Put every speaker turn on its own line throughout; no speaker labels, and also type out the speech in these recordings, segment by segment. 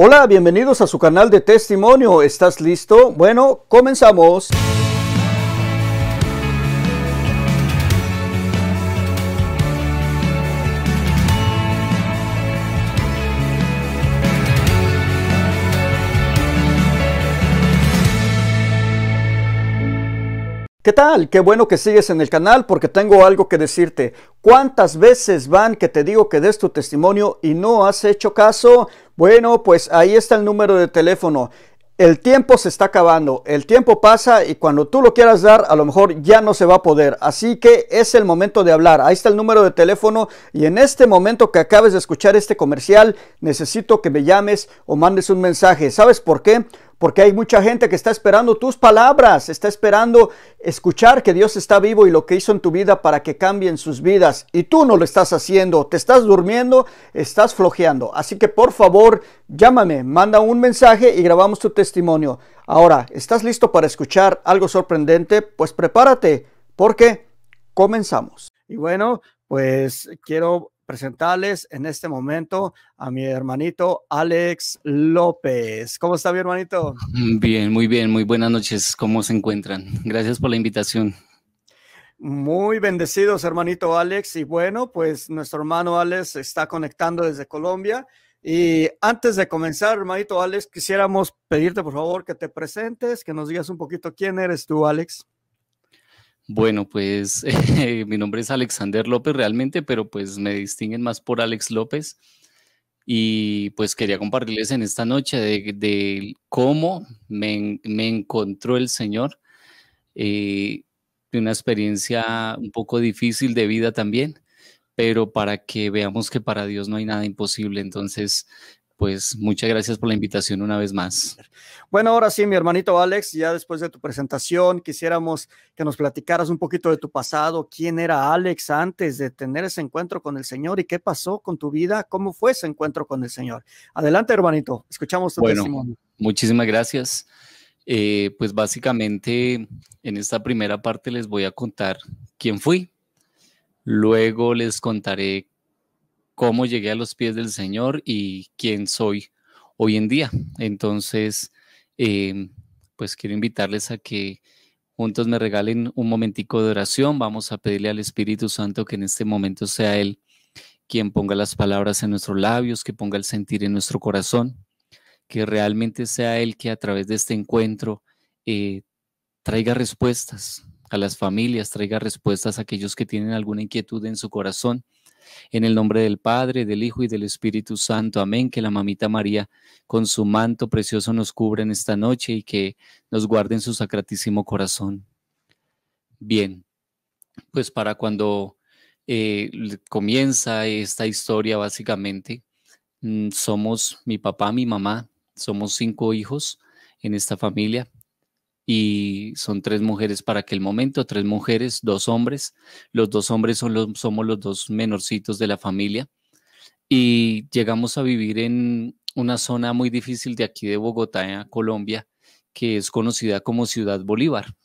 Hola, bienvenidos a su canal de testimonio. ¿Estás listo? Bueno, comenzamos. ¿Qué tal? Qué bueno que sigues en el canal porque tengo algo que decirte. ¿Cuántas veces van que te digo que des tu testimonio y no has hecho caso? Bueno, pues ahí está el número de teléfono. El tiempo se está acabando, el tiempo pasa y cuando tú lo quieras dar, a lo mejor ya no se va a poder. Así que es el momento de hablar. Ahí está el número de teléfono y en este momento que acabes de escuchar este comercial, necesito que me llames o mandes un mensaje. ¿Sabes por qué? Porque hay mucha gente que está esperando tus palabras, está esperando escuchar que Dios está vivo y lo que hizo en tu vida para que cambien sus vidas. Y tú no lo estás haciendo, te estás durmiendo, estás flojeando. Así que por favor, llámame, manda un mensaje y grabamos tu testimonio. Ahora, ¿estás listo para escuchar algo sorprendente? Pues prepárate, porque comenzamos. Y bueno, pues quiero presentarles en este momento a mi hermanito Alex López. ¿Cómo está mi hermanito?
Bien, muy bien, muy buenas noches. ¿Cómo se encuentran? Gracias por la invitación.
Muy bendecidos, hermanito Alex. Y bueno, pues nuestro hermano Alex se está conectando desde Colombia. Y antes de comenzar, hermanito Alex, quisiéramos pedirte por favor que te presentes, que nos digas un poquito quién eres tú, Alex.
Bueno, pues mi nombre es Alexander López realmente, pero pues me distinguen más por Alex López. Y pues quería compartirles en esta noche de cómo me encontró el Señor, eh, de una experiencia un poco difícil de vida también, pero para que veamos que para Dios no hay nada imposible. Entonces, pues muchas gracias por la invitación una vez más.
Bueno, ahora sí, mi hermanito Alex, ya después de tu presentación, quisiéramos que nos platicaras un poquito de tu pasado, quién era Alex antes de tener ese encuentro con el Señor y qué pasó con tu vida, cómo fue ese encuentro con el Señor. Adelante, hermanito, escuchamos tu
Bueno,
testimonio.
muchísimas gracias. Pues básicamente en esta primera parte les voy a contar quién fui. Luego les contaré cómo llegué a los pies del Señor y quién soy hoy en día. Entonces, eh, pues quiero invitarles a que juntos me regalen un momentico de oración. Vamos a pedirle al Espíritu Santo que en este momento sea Él quien ponga las palabras en nuestros labios, que ponga el sentir en nuestro corazón, que realmente sea Él que a través de este encuentro eh, traiga respuestas a las familias, traiga respuestas a aquellos que tienen alguna inquietud en su corazón. En el nombre del Padre, del Hijo y del Espíritu Santo. Amén. Que la mamita María con su manto precioso nos cubra en esta noche y que nos guarde en su sacratísimo corazón. Bien, pues para cuando comienza esta historia, básicamente, somos mi papá, mi mamá, somos 5 hijos en esta familia. Y son 3 mujeres para aquel momento, 3 mujeres, 2 hombres. Los 2 hombres somos los 2 menorcitos de la familia. Y llegamos a vivir en una zona muy difícil de aquí de Bogotá, Colombia, que es conocida como Ciudad Bolívar.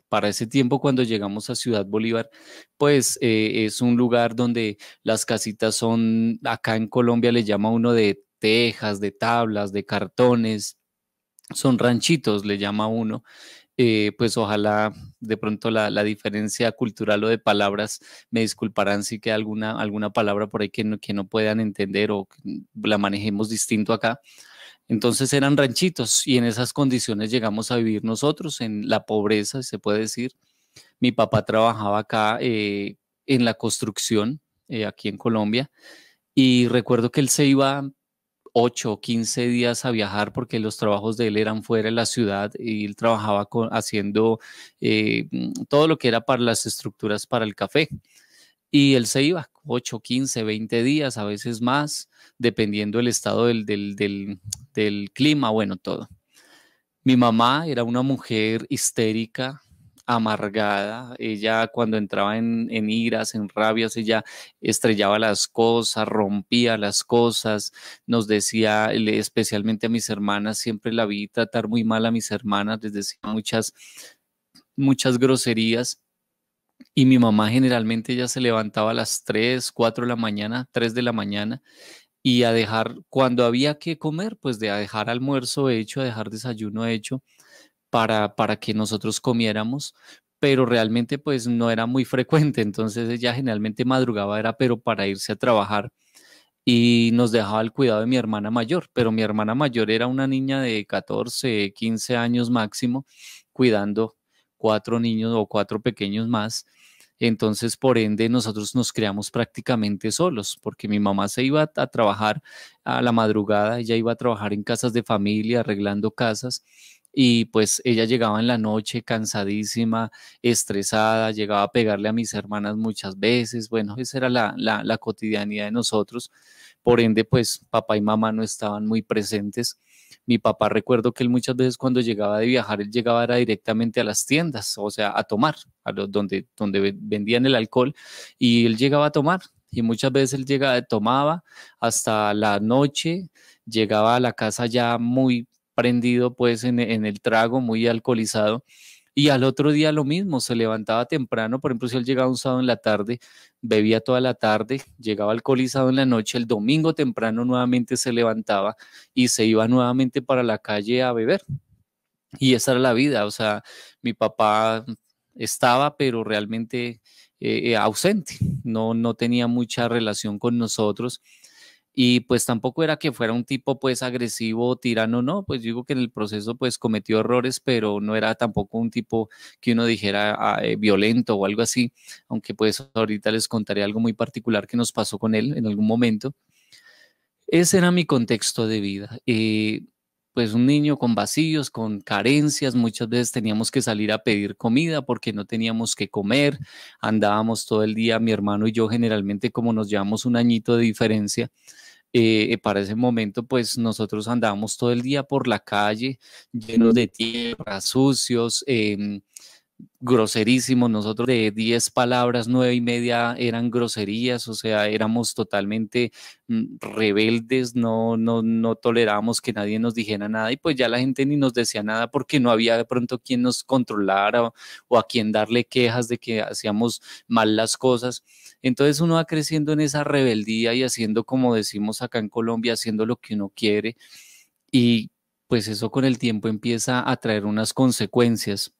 Para ese tiempo, cuando llegamos a Ciudad Bolívar, pues es un lugar donde las casitas son, acá en Colombia le llama uno de tejas, de tablas, de cartones, son ranchitos, le llama uno. Pues ojalá de pronto la diferencia cultural o de palabras me disculparán si que alguna palabra por ahí que no puedan entender o que la manejemos distinto acá. Entonces eran ranchitos y en esas condiciones llegamos a vivir nosotros en la pobreza, se puede decir. Mi papá trabajaba acá en la construcción, aquí en Colombia, y recuerdo que él se iba 8 o 15 días a viajar porque los trabajos de él eran fuera de la ciudad y él trabajaba haciendo todo lo que era para las estructuras para el café. Y él se iba 8, 15, 20 días, a veces más, dependiendo del estado del clima, bueno, todo. Mi mamá era una mujer histérica, amargada. Ella cuando entraba en iras, en rabias, ella estrellaba las cosas, rompía las cosas, nos decía, especialmente a mis hermanas, siempre la vi tratar muy mal a mis hermanas, les decía muchas groserías. Y mi mamá generalmente ya se levantaba a las 3, 4 de la mañana, 3 de la mañana, y a dejar, cuando había que comer, pues de a dejar almuerzo hecho, a dejar desayuno hecho para que nosotros comiéramos, pero realmente pues no era muy frecuente, entonces ella generalmente madrugaba, era pero para irse a trabajar y nos dejaba al cuidado de mi hermana mayor, pero mi hermana mayor era una niña de 14, 15 años máximo, cuidando cuatro niños o cuatro pequeños más. Entonces, por ende, nosotros nos creamos prácticamente solos, porque mi mamá se iba a trabajar a la madrugada, ella iba a trabajar en casas de familia, arreglando casas, y pues ella llegaba en la noche cansadísima, estresada, llegaba a pegarle a mis hermanas muchas veces. Bueno, esa era la cotidianidad de nosotros. Por ende, pues papá y mamá no estaban muy presentes. Mi papá, recuerdo que él muchas veces cuando llegaba de viajar, él llegaba era directamente a las tiendas, o sea, a tomar, donde vendían el alcohol, y él llegaba a tomar. Y muchas veces él llegaba, tomaba hasta la noche, llegaba a la casa ya muy prendido pues en el trago, muy alcoholizado, y al otro día lo mismo, se levantaba temprano. Por ejemplo, si él llegaba un sábado en la tarde, bebía toda la tarde, llegaba alcoholizado en la noche, el domingo temprano nuevamente se levantaba y se iba nuevamente para la calle a beber. Y esa era la vida, o sea, mi papá estaba, pero realmente ausente, no tenía mucha relación con nosotros. Y pues tampoco era que fuera un tipo pues agresivo, tirano, no, pues digo que en el proceso pues cometió errores, pero no era tampoco un tipo que uno dijera violento o algo así, aunque pues ahorita les contaré algo muy particular que nos pasó con él en algún momento. Ese era mi contexto de vida. Pues un niño con vacíos, con carencias, muchas veces teníamos que salir a pedir comida porque no teníamos que comer, andábamos todo el día, mi hermano y yo generalmente como nos llevamos un añito de diferencia, para ese momento, pues nosotros andábamos todo el día por la calle, llenos de tierra, sucios, groserísimos. Nosotros de 10 palabras, 9 y media eran groserías, o sea, éramos totalmente rebeldes, no tolerábamos que nadie nos dijera nada y pues ya la gente ni nos decía nada porque no había de pronto quien nos controlara o a quien darle quejas de que hacíamos mal las cosas. Entonces uno va creciendo en esa rebeldía y haciendo, como decimos acá en Colombia, haciendo lo que uno quiere, y pues eso con el tiempo empieza a traer unas consecuencias.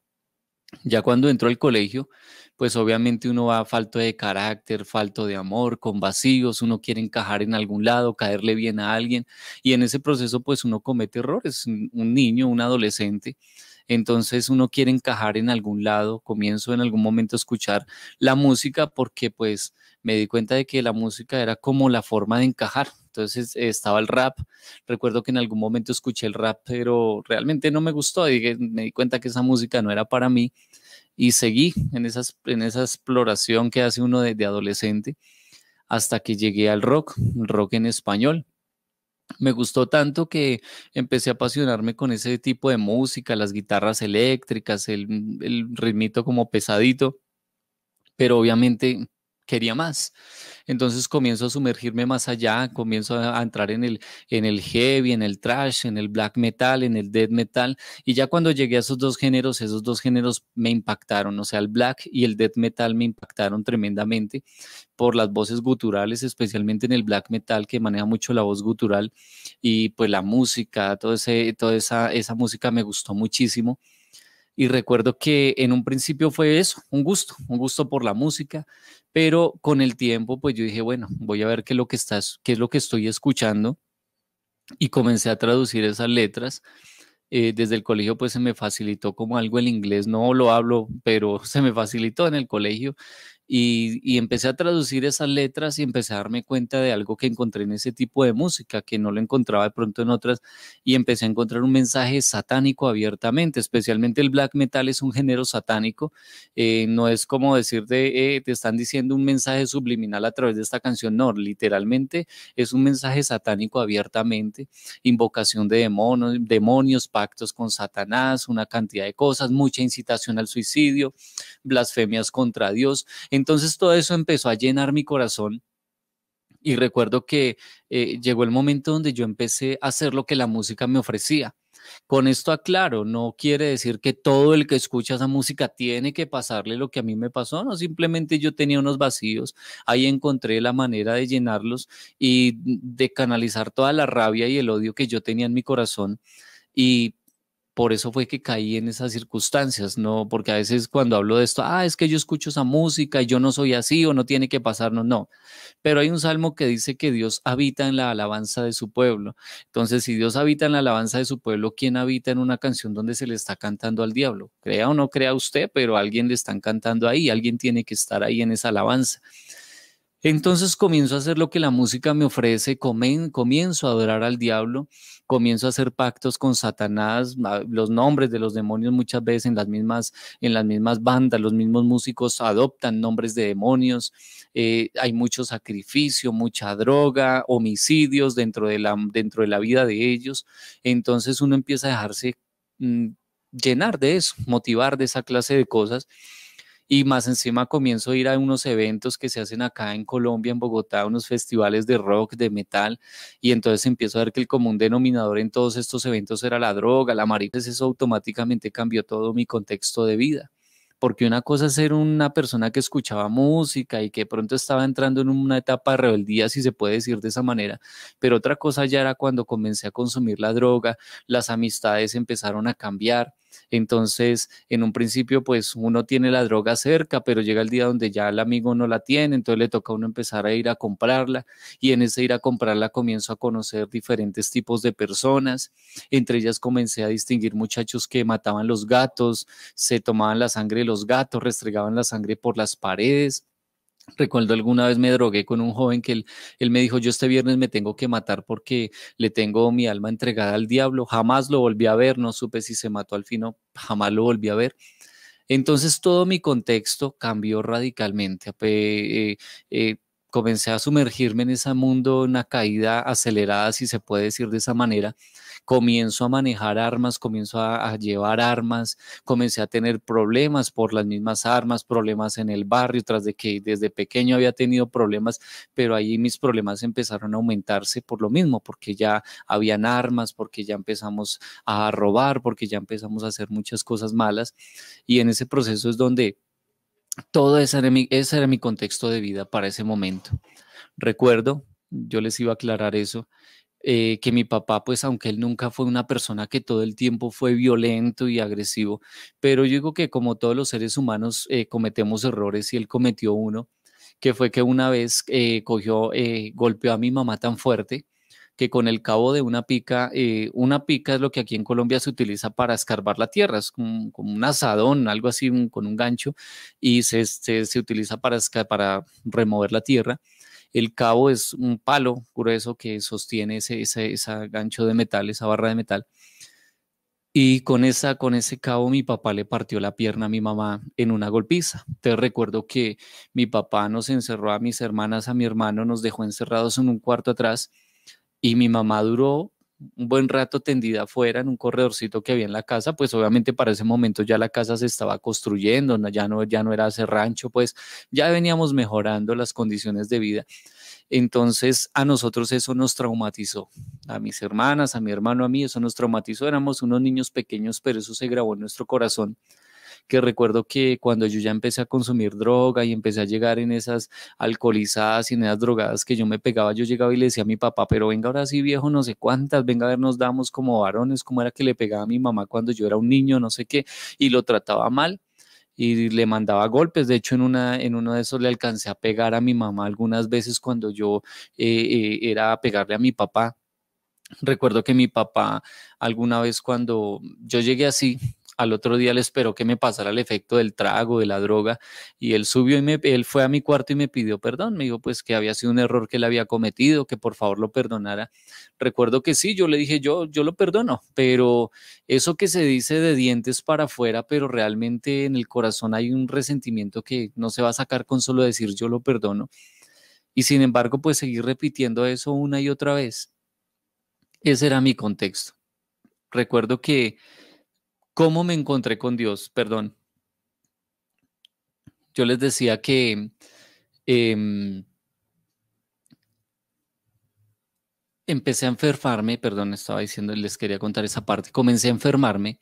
Ya cuando entro al colegio, pues obviamente uno va falto de carácter, falto de amor, con vacíos, uno quiere encajar en algún lado, caerle bien a alguien, y en ese proceso pues uno comete errores, un niño, un adolescente. Entonces uno quiere encajar en algún lado, comienzo en algún momento a escuchar la música porque pues me di cuenta de que la música era como la forma de encajar. Entonces estaba el rap. Recuerdo que en algún momento escuché el rap, pero realmente no me gustó. Me di cuenta que esa música no era para mí y seguí en esa exploración que hace uno de adolescente hasta que llegué al rock, rock en español. Me gustó tanto que empecé a apasionarme con ese tipo de música, las guitarras eléctricas, el ritmito como pesadito, pero obviamente quería más. Entonces comienzo a sumergirme más allá, comienzo a entrar en el heavy, en el thrash, en el black metal, en el death metal, y ya cuando llegué a esos dos géneros me impactaron, o sea, el black y el death metal me impactaron tremendamente por las voces guturales, especialmente en el black metal que maneja mucho la voz gutural y pues la música, toda esa música me gustó muchísimo. Y recuerdo que en un principio fue eso, un gusto por la música, pero con el tiempo pues yo dije, bueno, voy a ver qué es lo que estoy escuchando, y comencé a traducir esas letras. Desde el colegio pues se me facilitó como algo el inglés, no lo hablo, pero se me facilitó en el colegio y empecé a traducir esas letras y empecé a darme cuenta de algo que encontré en ese tipo de música, que no lo encontraba de pronto en otras, y empecé a encontrar un mensaje satánico abiertamente, especialmente el black metal es un género satánico. No es como decirte, te están diciendo un mensaje subliminal a través de esta canción, no, literalmente es un mensaje satánico abiertamente, invocación de demonios, pactos con Satanás, una cantidad de cosas, mucha incitación al suicidio, blasfemias contra Dios. Entonces todo eso empezó a llenar mi corazón y recuerdo que llegó el momento donde yo empecé a hacer lo que la música me ofrecía. Con esto aclaro, no quiere decir que todo el que escucha esa música tiene que pasarle lo que a mí me pasó, no, simplemente yo tenía unos vacíos, ahí encontré la manera de llenarlos y de canalizar toda la rabia y el odio que yo tenía en mi corazón. Y por eso fue que caí en esas circunstancias, ¿no? Porque a veces cuando hablo de esto, es que yo escucho esa música y yo no soy así o no tiene que pasarnos, no. Pero hay un salmo que dice que Dios habita en la alabanza de su pueblo. Entonces, si Dios habita en la alabanza de su pueblo, ¿quién habita en una canción donde se le está cantando al diablo? Crea o no crea usted, pero a alguien le están cantando ahí, alguien tiene que estar ahí en esa alabanza. Entonces comienzo a hacer lo que la música me ofrece, comienzo a adorar al diablo, comienzo a hacer pactos con Satanás, los nombres de los demonios muchas veces en las mismas bandas, los mismos músicos adoptan nombres de demonios, hay mucho sacrificio, mucha droga, homicidios dentro de la vida de ellos, entonces uno empieza a dejarse mm, llenar de eso, motivar de esa clase de cosas y más encima comienzo a ir a unos eventos que se hacen acá en Colombia, en Bogotá, unos festivales de rock, de metal, y entonces empiezo a ver que el común denominador en todos estos eventos era la droga, la marihuana. Entonces eso automáticamente cambió todo mi contexto de vida. Porque una cosa es ser una persona que escuchaba música y que pronto estaba entrando en una etapa de rebeldía, si se puede decir de esa manera, pero otra cosa ya era cuando comencé a consumir la droga, las amistades empezaron a cambiar. Entonces, en un principio, pues uno tiene la droga cerca, pero llega el día donde ya el amigo no la tiene, entonces le toca a uno empezar a ir a comprarla y en ese ir a comprarla comienzo a conocer diferentes tipos de personas. Entre ellas comencé a distinguir muchachos que mataban los gatos, se tomaban la sangre de los gatos, restregaban la sangre por las paredes. Recuerdo alguna vez me drogué con un joven que él me dijo, yo este viernes me tengo que matar porque le tengo mi alma entregada al diablo. Jamás lo volví a ver, no supe si se mató al fin o jamás lo volví a ver. Entonces todo mi contexto cambió radicalmente. Comencé a sumergirme en ese mundo, una caída acelerada, si se puede decir de esa manera. Comienzo a manejar armas, comienzo a llevar armas, comencé a tener problemas por las mismas armas, problemas en el barrio, tras de que desde pequeño había tenido problemas, pero ahí mis problemas empezaron a aumentarse por lo mismo, porque ya habían armas, porque ya empezamos a robar, porque ya empezamos a hacer muchas cosas malas. Y en ese proceso es donde todo ese era mi contexto de vida para ese momento. Recuerdo, yo les iba a aclarar eso, que mi papá, pues aunque él nunca fue una persona que todo el tiempo fue violento y agresivo, pero yo digo que como todos los seres humanos cometemos errores y él cometió uno, que fue que una vez golpeó a mi mamá tan fuerte que con el cabo de una pica es lo que aquí en Colombia se utiliza para escarbar la tierra, es como un asadón, algo así, con un gancho, y se utiliza para remover la tierra. El cabo es un palo grueso que sostiene ese gancho de metal, esa barra de metal. Y con ese cabo mi papá le partió la pierna a mi mamá en una golpiza. Te recuerdo que mi papá nos encerró a mis hermanas, a mi hermano, nos dejó encerrados en un cuarto atrás y mi mamá duró un buen rato tendida afuera en un corredorcito que había en la casa, pues obviamente para ese momento ya la casa se estaba construyendo, ya no era ese rancho, pues ya veníamos mejorando las condiciones de vida. Entonces a nosotros eso nos traumatizó, a mis hermanas, a mi hermano, a mí, eso nos traumatizó, éramos unos niños pequeños, pero eso se grabó en nuestro corazón que recuerdo que cuando yo ya empecé a consumir droga y empecé a llegar en esas alcoholizadas y en esas drogadas que yo me pegaba, yo llegaba y le decía a mi papá, pero venga ahora sí viejo, no sé cuántas, venga a ver, nos damos como varones, cómo era que le pegaba a mi mamá cuando yo era un niño, no sé qué, y lo trataba mal. Y le mandaba golpes, de hecho en uno de esos le alcancé a pegar a mi mamá algunas veces cuando yo era a pegarle a mi papá. Recuerdo que mi papá alguna vez cuando yo llegué así, al otro día le esperó que me pasara el efecto del trago, de la droga, y él subió él fue a mi cuarto y me pidió perdón, me dijo pues que había sido un error que él había cometido, que por favor lo perdonara. Recuerdo que sí, yo le dije yo lo perdono, pero eso que se dice de dientes para afuera, pero realmente en el corazón hay un resentimiento que no se va a sacar con solo decir yo lo perdono. Y sin embargo, pues seguir repitiendo eso una y otra vez. Ese era mi contexto. Recuerdo que cómo me encontré con Dios, perdón. Yo les decía que em, empecé a enfermarme, perdón, estaba diciendo, les quería contar esa parte, comencé a enfermarme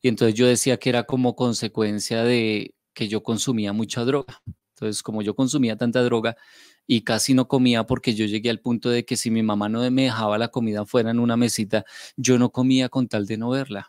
y entonces yo decía que era como consecuencia de que yo consumía mucha droga. Entonces, como yo consumía tanta droga y casi no comía porque yo llegué al punto de que si mi mamá no me dejaba la comida fuera en una mesita, yo no comía con tal de no verla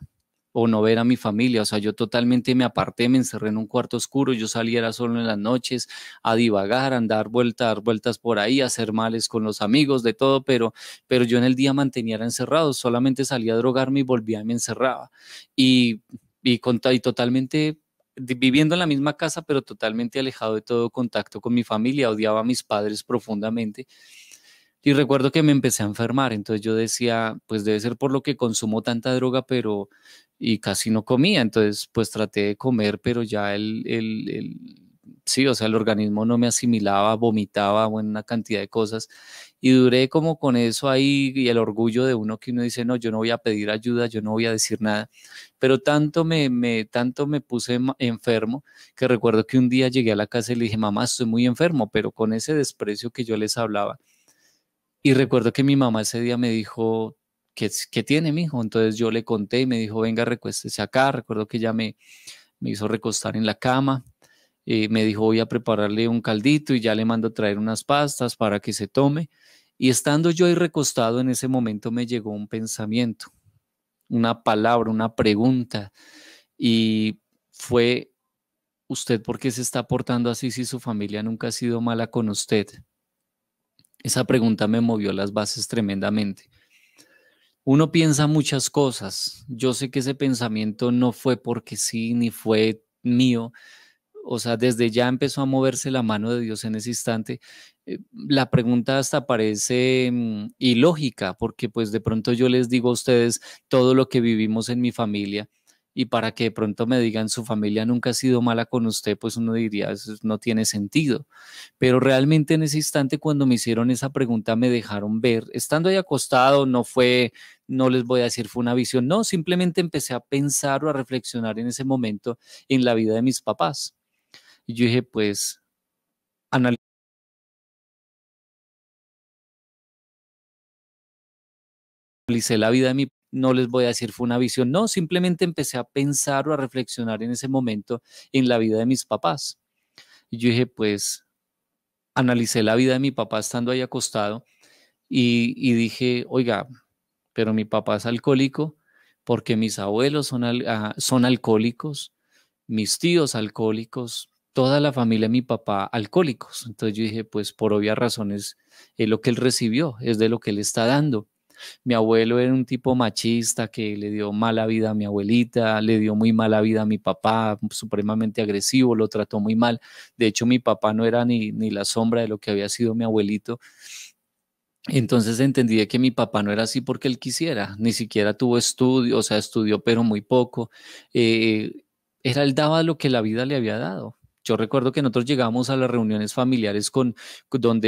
o no ver a mi familia. O sea, yo totalmente me aparté, me encerré en un cuarto oscuro, yo salía era solo en las noches a divagar, a andar vueltas, dar vueltas por ahí, a hacer males con los amigos, de todo, pero yo en el día mantenía era encerrado, solamente salía a drogarme y volvía y me encerraba. Y, y totalmente viviendo en la misma casa, pero totalmente alejado de todo contacto con mi familia, odiaba a mis padres profundamente. Y recuerdo que me empecé a enfermar, entonces yo decía, pues debe ser por lo que consumo tanta droga, pero y casi no comía, entonces pues traté de comer, pero ya sí, o sea, el organismo no me asimilaba, vomitaba, bueno, una cantidad de cosas, y duré como con eso ahí y el orgullo de uno que uno dice, no, yo no voy a pedir ayuda, yo no voy a decir nada, pero tanto me puse enfermo que recuerdo que un día llegué a la casa y le dije, mamá, estoy muy enfermo, pero con ese desprecio que yo les hablaba. Y recuerdo que mi mamá ese día me dijo, ¿qué tiene, mijo? Entonces yo le conté y me dijo, venga, recuéstese acá. Recuerdo que ella me hizo recostar en la cama. Me dijo, voy a prepararle un caldito y ya le mando a traer unas pastas para que se tome. Y estando yo ahí recostado, en ese momento me llegó un pensamiento, una palabra, una pregunta. Y fue, ¿usted por qué se está portando así si su familia nunca ha sido mala con usted? Esa pregunta me movió las bases tremendamente. Uno piensa muchas cosas. Yo sé que ese pensamiento no fue porque sí, ni fue mío. O sea, desde ya empezó a moverse la mano de Dios en ese instante. La pregunta hasta parece ilógica, porque pues de pronto yo les digo a ustedes todo lo que vivimos en mi familia y para que de pronto me digan su familia nunca ha sido mala con usted, pues uno diría, eso no tiene sentido. Pero realmente en ese instante cuando me hicieron esa pregunta me dejaron ver, estando ahí acostado, no fue, no les voy a decir fue una visión, no, simplemente empecé a pensar o a reflexionar en ese momento en la vida de mis papás. Y yo dije, pues, analicé la vida de mi, no les voy a decir fue una visión, no, simplemente empecé a pensar o a reflexionar en ese momento en la vida de mis papás. Y yo dije, pues, analicé la vida de mi papá estando ahí acostado y dije, oiga, pero mi papá es alcohólico porque mis abuelos son alcohólicos, mis tíos alcohólicos, toda la familia de mi papá alcohólicos. Entonces yo dije, pues por obvias razones, es lo que él recibió, es de lo que él está dando. Mi abuelo era un tipo machista que le dio mala vida a mi abuelita, le dio muy mala vida a mi papá, supremamente agresivo, lo trató muy mal. De hecho, mi papá no era ni la sombra de lo que había sido mi abuelito. Entonces entendí de que mi papá no era así porque él quisiera, ni siquiera tuvo estudio, o sea, estudió pero muy poco. Él daba lo que la vida le había dado. Yo recuerdo que nosotros llegábamos a las reuniones familiares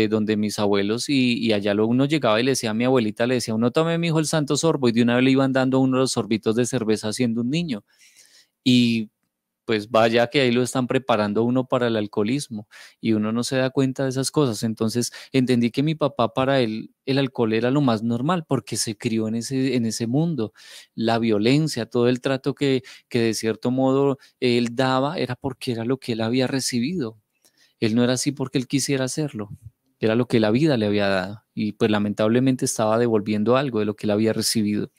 donde mis abuelos y allá uno llegaba y le decía a mi abuelita, le decía, uno tome mi hijo el santo sorbo y de una vez le iban dando uno los sorbitos de cerveza siendo un niño. Y pues vaya que ahí lo están preparando uno para el alcoholismo y uno no se da cuenta de esas cosas. Entonces entendí que mi papá para él el alcohol era lo más normal porque se crió en ese mundo. La violencia, todo el trato que de cierto modo él daba era porque era lo que él había recibido. Él no era así porque él quisiera hacerlo. Era lo que la vida le había dado y pues lamentablemente estaba devolviendo algo de lo que él había recibido.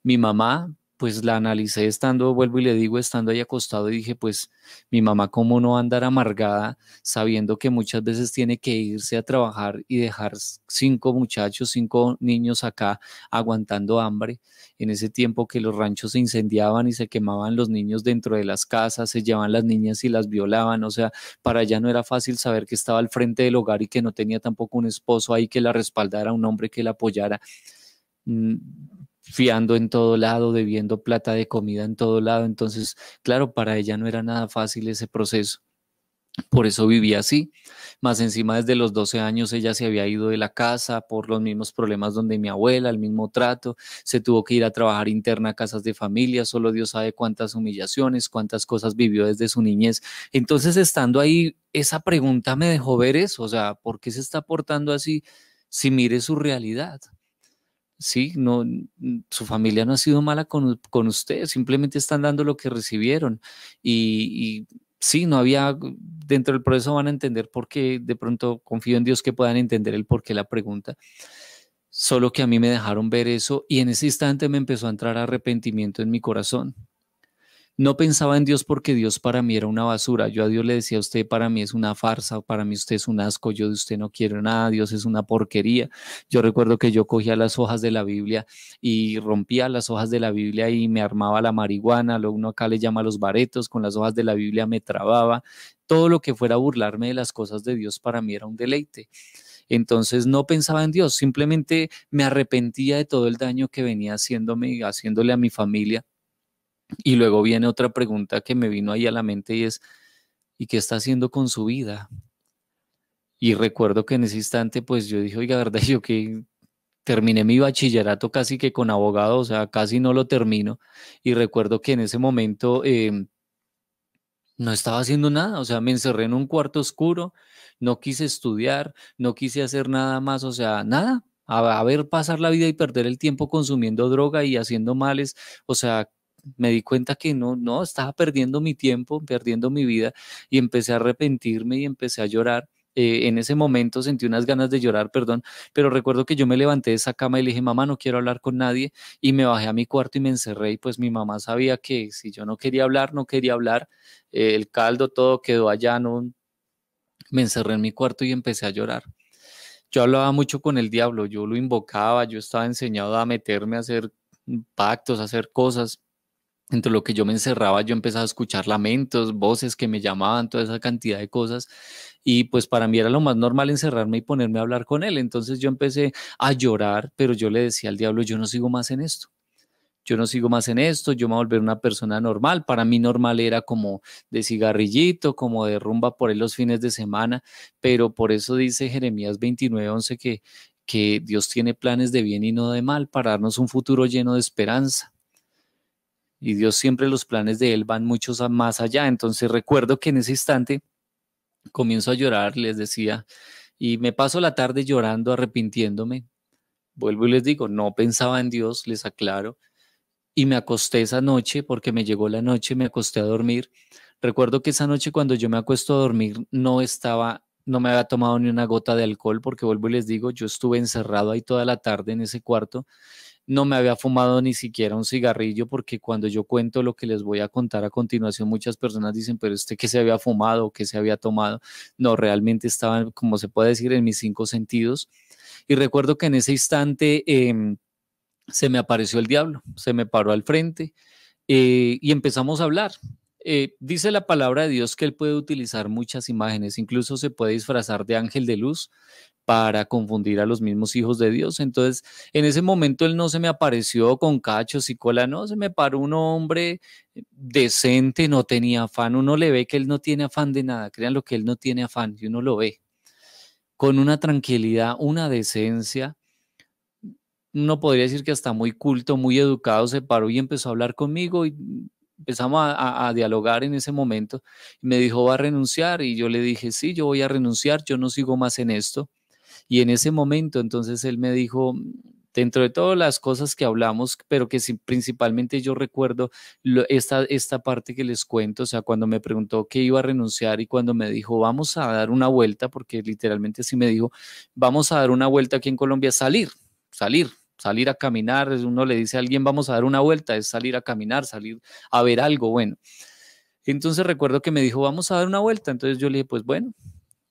Mi mamá, pues la analicé estando, vuelvo y le digo, estando ahí acostado y dije, pues mi mamá, ¿cómo no va a andar amargada sabiendo que muchas veces tiene que irse a trabajar y dejar 5 muchachos, 5 niños acá aguantando hambre? En ese tiempo que los ranchos se incendiaban y se quemaban los niños dentro de las casas, se llevaban las niñas y las violaban, o sea, para ella no era fácil saber que estaba al frente del hogar y que no tenía tampoco un esposo ahí que la respaldara, un hombre que la apoyara. mm, Fiando en todo lado, debiendo plata de comida en todo lado. Entonces, claro, para ella no era nada fácil ese proceso. Por eso vivía así. Más encima, desde los 12 años ella se había ido de la casa por los mismos problemas donde mi abuela, el mismo trato, se tuvo que ir a trabajar interna a casas de familia, solo Dios sabe cuántas humillaciones, cuántas cosas vivió desde su niñez. Entonces, estando ahí, esa pregunta me dejó ver eso, o sea, ¿por qué se está portando así si mire su realidad? Sí, no, su familia no ha sido mala con usted, simplemente están dando lo que recibieron. Y sí, no había, dentro del proceso van a entender por qué, de pronto confío en Dios que puedan entender el por qué la pregunta. Solo que a mí me dejaron ver eso y en ese instante me empezó a entrar arrepentimiento en mi corazón. No pensaba en Dios porque Dios para mí era una basura. Yo a Dios le decía, usted para mí es una farsa, para mí usted es un asco, yo de usted no quiero nada, Dios es una porquería. Yo recuerdo que yo cogía las hojas de la Biblia y rompía las hojas de la Biblia y me armaba la marihuana, lo uno acá le llama los baretos, con las hojas de la Biblia me trababa. Todo lo que fuera a burlarme de las cosas de Dios para mí era un deleite. Entonces no pensaba en Dios, simplemente me arrepentía de todo el daño que venía haciéndome, haciéndole a mi familia. Y luego viene otra pregunta que me vino ahí a la mente y es, ¿y qué está haciendo con su vida? Y recuerdo que en ese instante, pues yo dije, oiga, ¿verdad? Yo que terminé mi bachillerato casi que con abogado, o sea, casi no lo termino. Y recuerdo que en ese momento no estaba haciendo nada, o sea, me encerré en un cuarto oscuro, no quise estudiar, no quise hacer nada más, o sea, nada. A ver pasar la vida y perder el tiempo consumiendo droga y haciendo males, o sea, me di cuenta que no, estaba perdiendo mi tiempo, perdiendo mi vida y empecé a arrepentirme y empecé a llorar. En ese momento sentí unas ganas de llorar, perdón, pero recuerdo que yo me levanté de esa cama y le dije, mamá, no quiero hablar con nadie y me bajé a mi cuarto y me encerré y pues mi mamá sabía que si yo no quería hablar, no quería hablar. El caldo todo quedó allá, no, me encerré en mi cuarto y empecé a llorar. Yo hablaba mucho con el diablo, yo lo invocaba, yo estaba enseñado a meterme a hacer pactos, a hacer cosas. Entre lo que yo me encerraba, yo empezaba a escuchar lamentos, voces que me llamaban, toda esa cantidad de cosas. Y pues para mí era lo más normal encerrarme y ponerme a hablar con él. Entonces yo empecé a llorar, pero yo le decía al diablo, yo no sigo más en esto. Yo no sigo más en esto, yo me voy a volver una persona normal. Para mí normal era como de cigarrillito, como de rumba por ahí los fines de semana, pero por eso dice Jeremías 29:11 que Dios tiene planes de bien y no de mal para darnos un futuro lleno de esperanza. Y Dios siempre los planes de Él van muchos más allá. Entonces recuerdo que en ese instante comienzo a llorar, les decía, y me paso la tarde llorando, arrepintiéndome. Vuelvo y les digo, no pensaba en Dios, les aclaro y me acosté esa noche porque me llegó la noche, me acosté a dormir. Recuerdo que esa noche cuando yo me acuesto a dormir no me había tomado ni una gota de alcohol porque vuelvo y les digo, yo estuve encerrado ahí toda la tarde en ese cuarto, no me había fumado ni siquiera un cigarrillo porque cuando yo cuento lo que les voy a contar a continuación, muchas personas dicen, pero usted qué se había fumado o qué se había tomado. No, realmente estaba, como se puede decir, en mis cinco sentidos. Y recuerdo que en ese instante se me apareció el diablo, se me paró al frente y empezamos a hablar. Dice la palabra de Dios que él puede utilizar muchas imágenes, incluso se puede disfrazar de ángel de luz para confundir a los mismos hijos de Dios. Entonces, en ese momento él no se me apareció con cachos y cola, no, se me paró un hombre decente, no tenía afán. Uno le ve que él no tiene afán de nada, crean lo que él no tiene afán, y uno lo ve con una tranquilidad, una decencia. Uno podría decir que hasta muy culto, muy educado, se paró y empezó a hablar conmigo y empezamos a dialogar en ese momento. Y me dijo, ¿va a renunciar? Y yo le dije, sí, yo voy a renunciar, yo no sigo más en esto. Y en ese momento, entonces él me dijo, dentro de todas las cosas que hablamos, pero que sí, principalmente yo recuerdo esta parte que les cuento, o sea, cuando me preguntó que iba a renunciar y cuando me dijo, vamos a dar una vuelta, porque literalmente así me dijo, vamos a dar una vuelta aquí en Colombia, salir a caminar, uno le dice a alguien, vamos a dar una vuelta, es salir a caminar, salir a ver algo, bueno. Entonces recuerdo que me dijo, vamos a dar una vuelta, entonces yo le dije, pues bueno,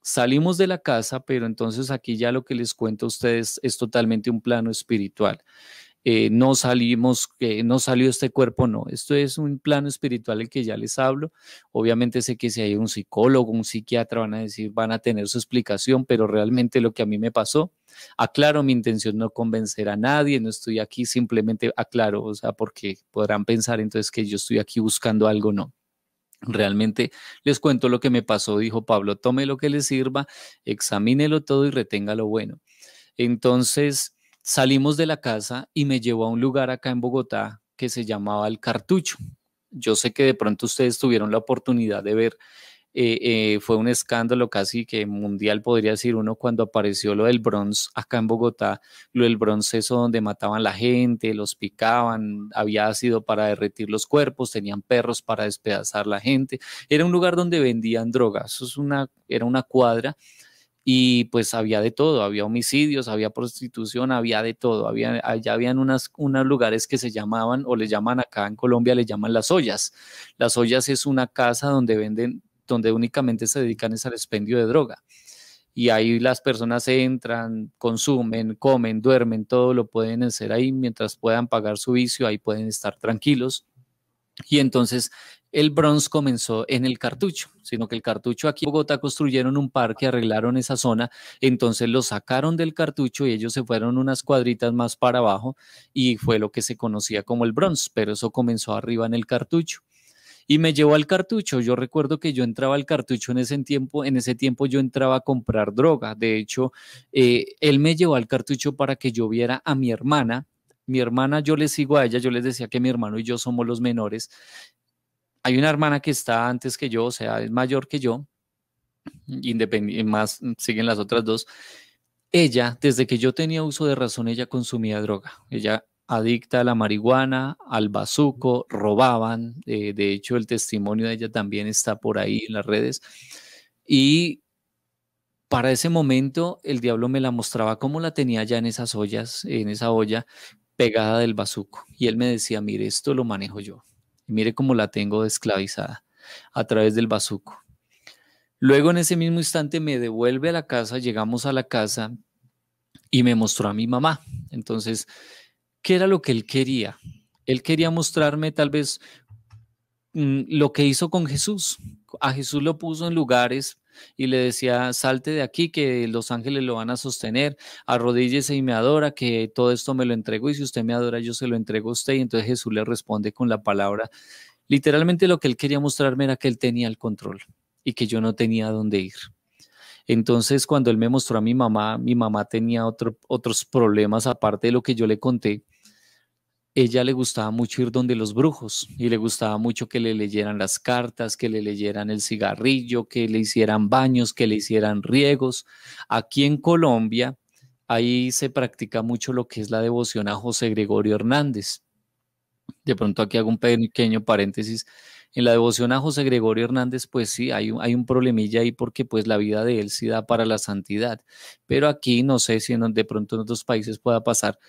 salimos de la casa, pero entonces aquí ya lo que les cuento a ustedes es totalmente un plano espiritual. No salimos, no salió este cuerpo, no. Esto es un plano espiritual el que ya les hablo. Obviamente sé que si hay un psicólogo, un psiquiatra, van a decir, van a tener su explicación, pero realmente lo que a mí me pasó, aclaro, mi intención no convencer a nadie, no estoy aquí, simplemente aclaro, o sea, porque podrán pensar entonces que yo estoy aquí buscando algo, no. Realmente les cuento lo que me pasó, dijo Pablo, tome lo que le sirva, examínelo todo y retenga lo bueno. Entonces salimos de la casa y me llevó a un lugar acá en Bogotá que se llamaba El Cartucho. Yo sé que de pronto ustedes tuvieron la oportunidad de ver fue un escándalo casi que mundial, podría decir uno, cuando apareció lo del Bronx acá en Bogotá, lo del Bronx, eso donde mataban la gente, los picaban, había ácido para derretir los cuerpos, tenían perros para despedazar la gente, era un lugar donde vendían drogas, era una cuadra y pues había de todo, había homicidios, había prostitución, había de todo, allá habían unos lugares que se llamaban, o le llaman acá en Colombia, le llaman las ollas. Las ollas es una casa donde venden, donde únicamente se dedican es al expendio de droga. Y ahí las personas entran, consumen, comen, duermen, todo lo pueden hacer ahí mientras puedan pagar su vicio, ahí pueden estar tranquilos. Y entonces el Bronx comenzó en el Cartucho, sino que el Cartucho aquí en Bogotá construyeron un parque, arreglaron esa zona, entonces lo sacaron del Cartucho y ellos se fueron unas cuadritas más para abajo y fue lo que se conocía como el Bronx, pero eso comenzó arriba en el Cartucho. Y me llevó al Cartucho. Yo recuerdo que yo entraba al Cartucho en ese tiempo yo entraba a comprar droga. De hecho, él me llevó al Cartucho para que yo viera a mi hermana. Mi hermana, yo le sigo a ella, yo les decía que mi hermano y yo somos los menores. Hay una hermana que está antes que yo, o sea, es mayor que yo, independiente, más siguen las otras dos. Ella, desde que yo tenía uso de razón, ella consumía droga. Ella adicta a la marihuana, al bazuco, robaban. De hecho, el testimonio de ella también está por ahí en las redes. Y para ese momento, el diablo me la mostraba como la tenía ya en esas ollas, en esa olla pegada del bazuco. Y él me decía, mire, esto lo manejo yo. Y mire cómo la tengo esclavizada a través del bazuco. Luego en ese mismo instante me devuelve a la casa, llegamos a la casa y me mostró a mi mamá. Entonces, ¿qué era lo que él quería? Él quería mostrarme tal vez lo que hizo con Jesús. A Jesús lo puso en lugares y le decía, salte de aquí, que los ángeles lo van a sostener, arrodíllese y me adora, que todo esto me lo entrego y si usted me adora, yo se lo entrego a usted. Y entonces Jesús le responde con la palabra. Literalmente lo que él quería mostrarme era que él tenía el control y que yo no tenía dónde ir. Entonces, cuando él me mostró a mi mamá tenía otros problemas aparte de lo que yo le conté. Ella le gustaba mucho ir donde los brujos y le gustaba mucho que le leyeran las cartas, que le leyeran el cigarrillo, que le hicieran baños, que le hicieran riegos. Aquí en Colombia, ahí se practica mucho lo que es la devoción a José Gregorio Hernández. De pronto aquí hago un pequeño paréntesis. En la devoción a José Gregorio Hernández, pues sí, hay un problemilla ahí porque pues la vida de él sí da para la santidad. Pero aquí no sé si de pronto en otros países pueda pasar.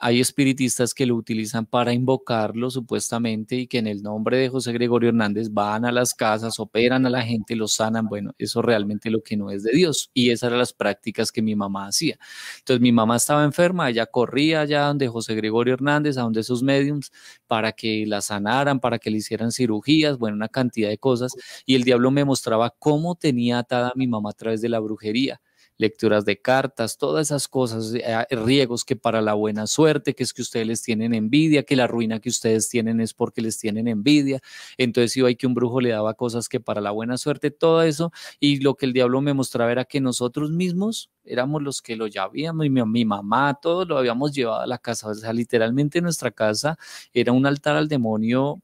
Hay espiritistas que lo utilizan para invocarlo supuestamente y que en el nombre de José Gregorio Hernández van a las casas, operan a la gente, los sanan. Bueno, eso realmente lo que no es de Dios. Y esas eran las prácticas que mi mamá hacía. Entonces mi mamá estaba enferma, ella corría allá donde José Gregorio Hernández, a donde esos médiums, para que la sanaran, para que le hicieran cirugías, bueno, una cantidad de cosas. Y el diablo me mostraba cómo tenía atada a mi mamá a través de la brujería. Lecturas de cartas, todas esas cosas, riegos que para la buena suerte, que es que ustedes les tienen envidia, que la ruina que ustedes tienen es porque les tienen envidia. Entonces iba ahí que un brujo le daba cosas que para la buena suerte, todo eso. Y lo que el diablo me mostraba era que nosotros mismos éramos los que lo llevábamos, mi mamá, todos lo habíamos llevado a la casa. O sea, literalmente nuestra casa era un altar al demonio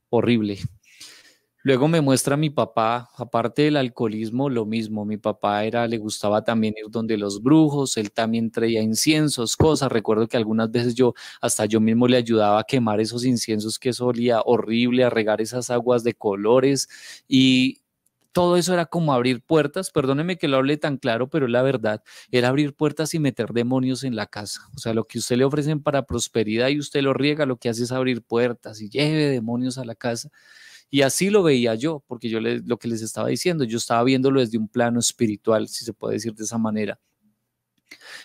horrible. Luego me muestra mi papá, aparte del alcoholismo, lo mismo. Mi papá le gustaba también ir donde los brujos, él también traía inciensos, cosas. Recuerdo que algunas veces hasta yo mismo le ayudaba a quemar esos inciensos que eso olía horrible, a regar esas aguas de colores y todo eso era como abrir puertas. Perdóneme que lo hable tan claro, pero la verdad era abrir puertas y meter demonios en la casa. O sea, lo que usted le ofrecen para prosperidad y usted lo riega, lo que hace es abrir puertas y lleve demonios a la casa. Y así lo veía yo, porque lo que les estaba diciendo, yo estaba viéndolo desde un plano espiritual, si se puede decir de esa manera.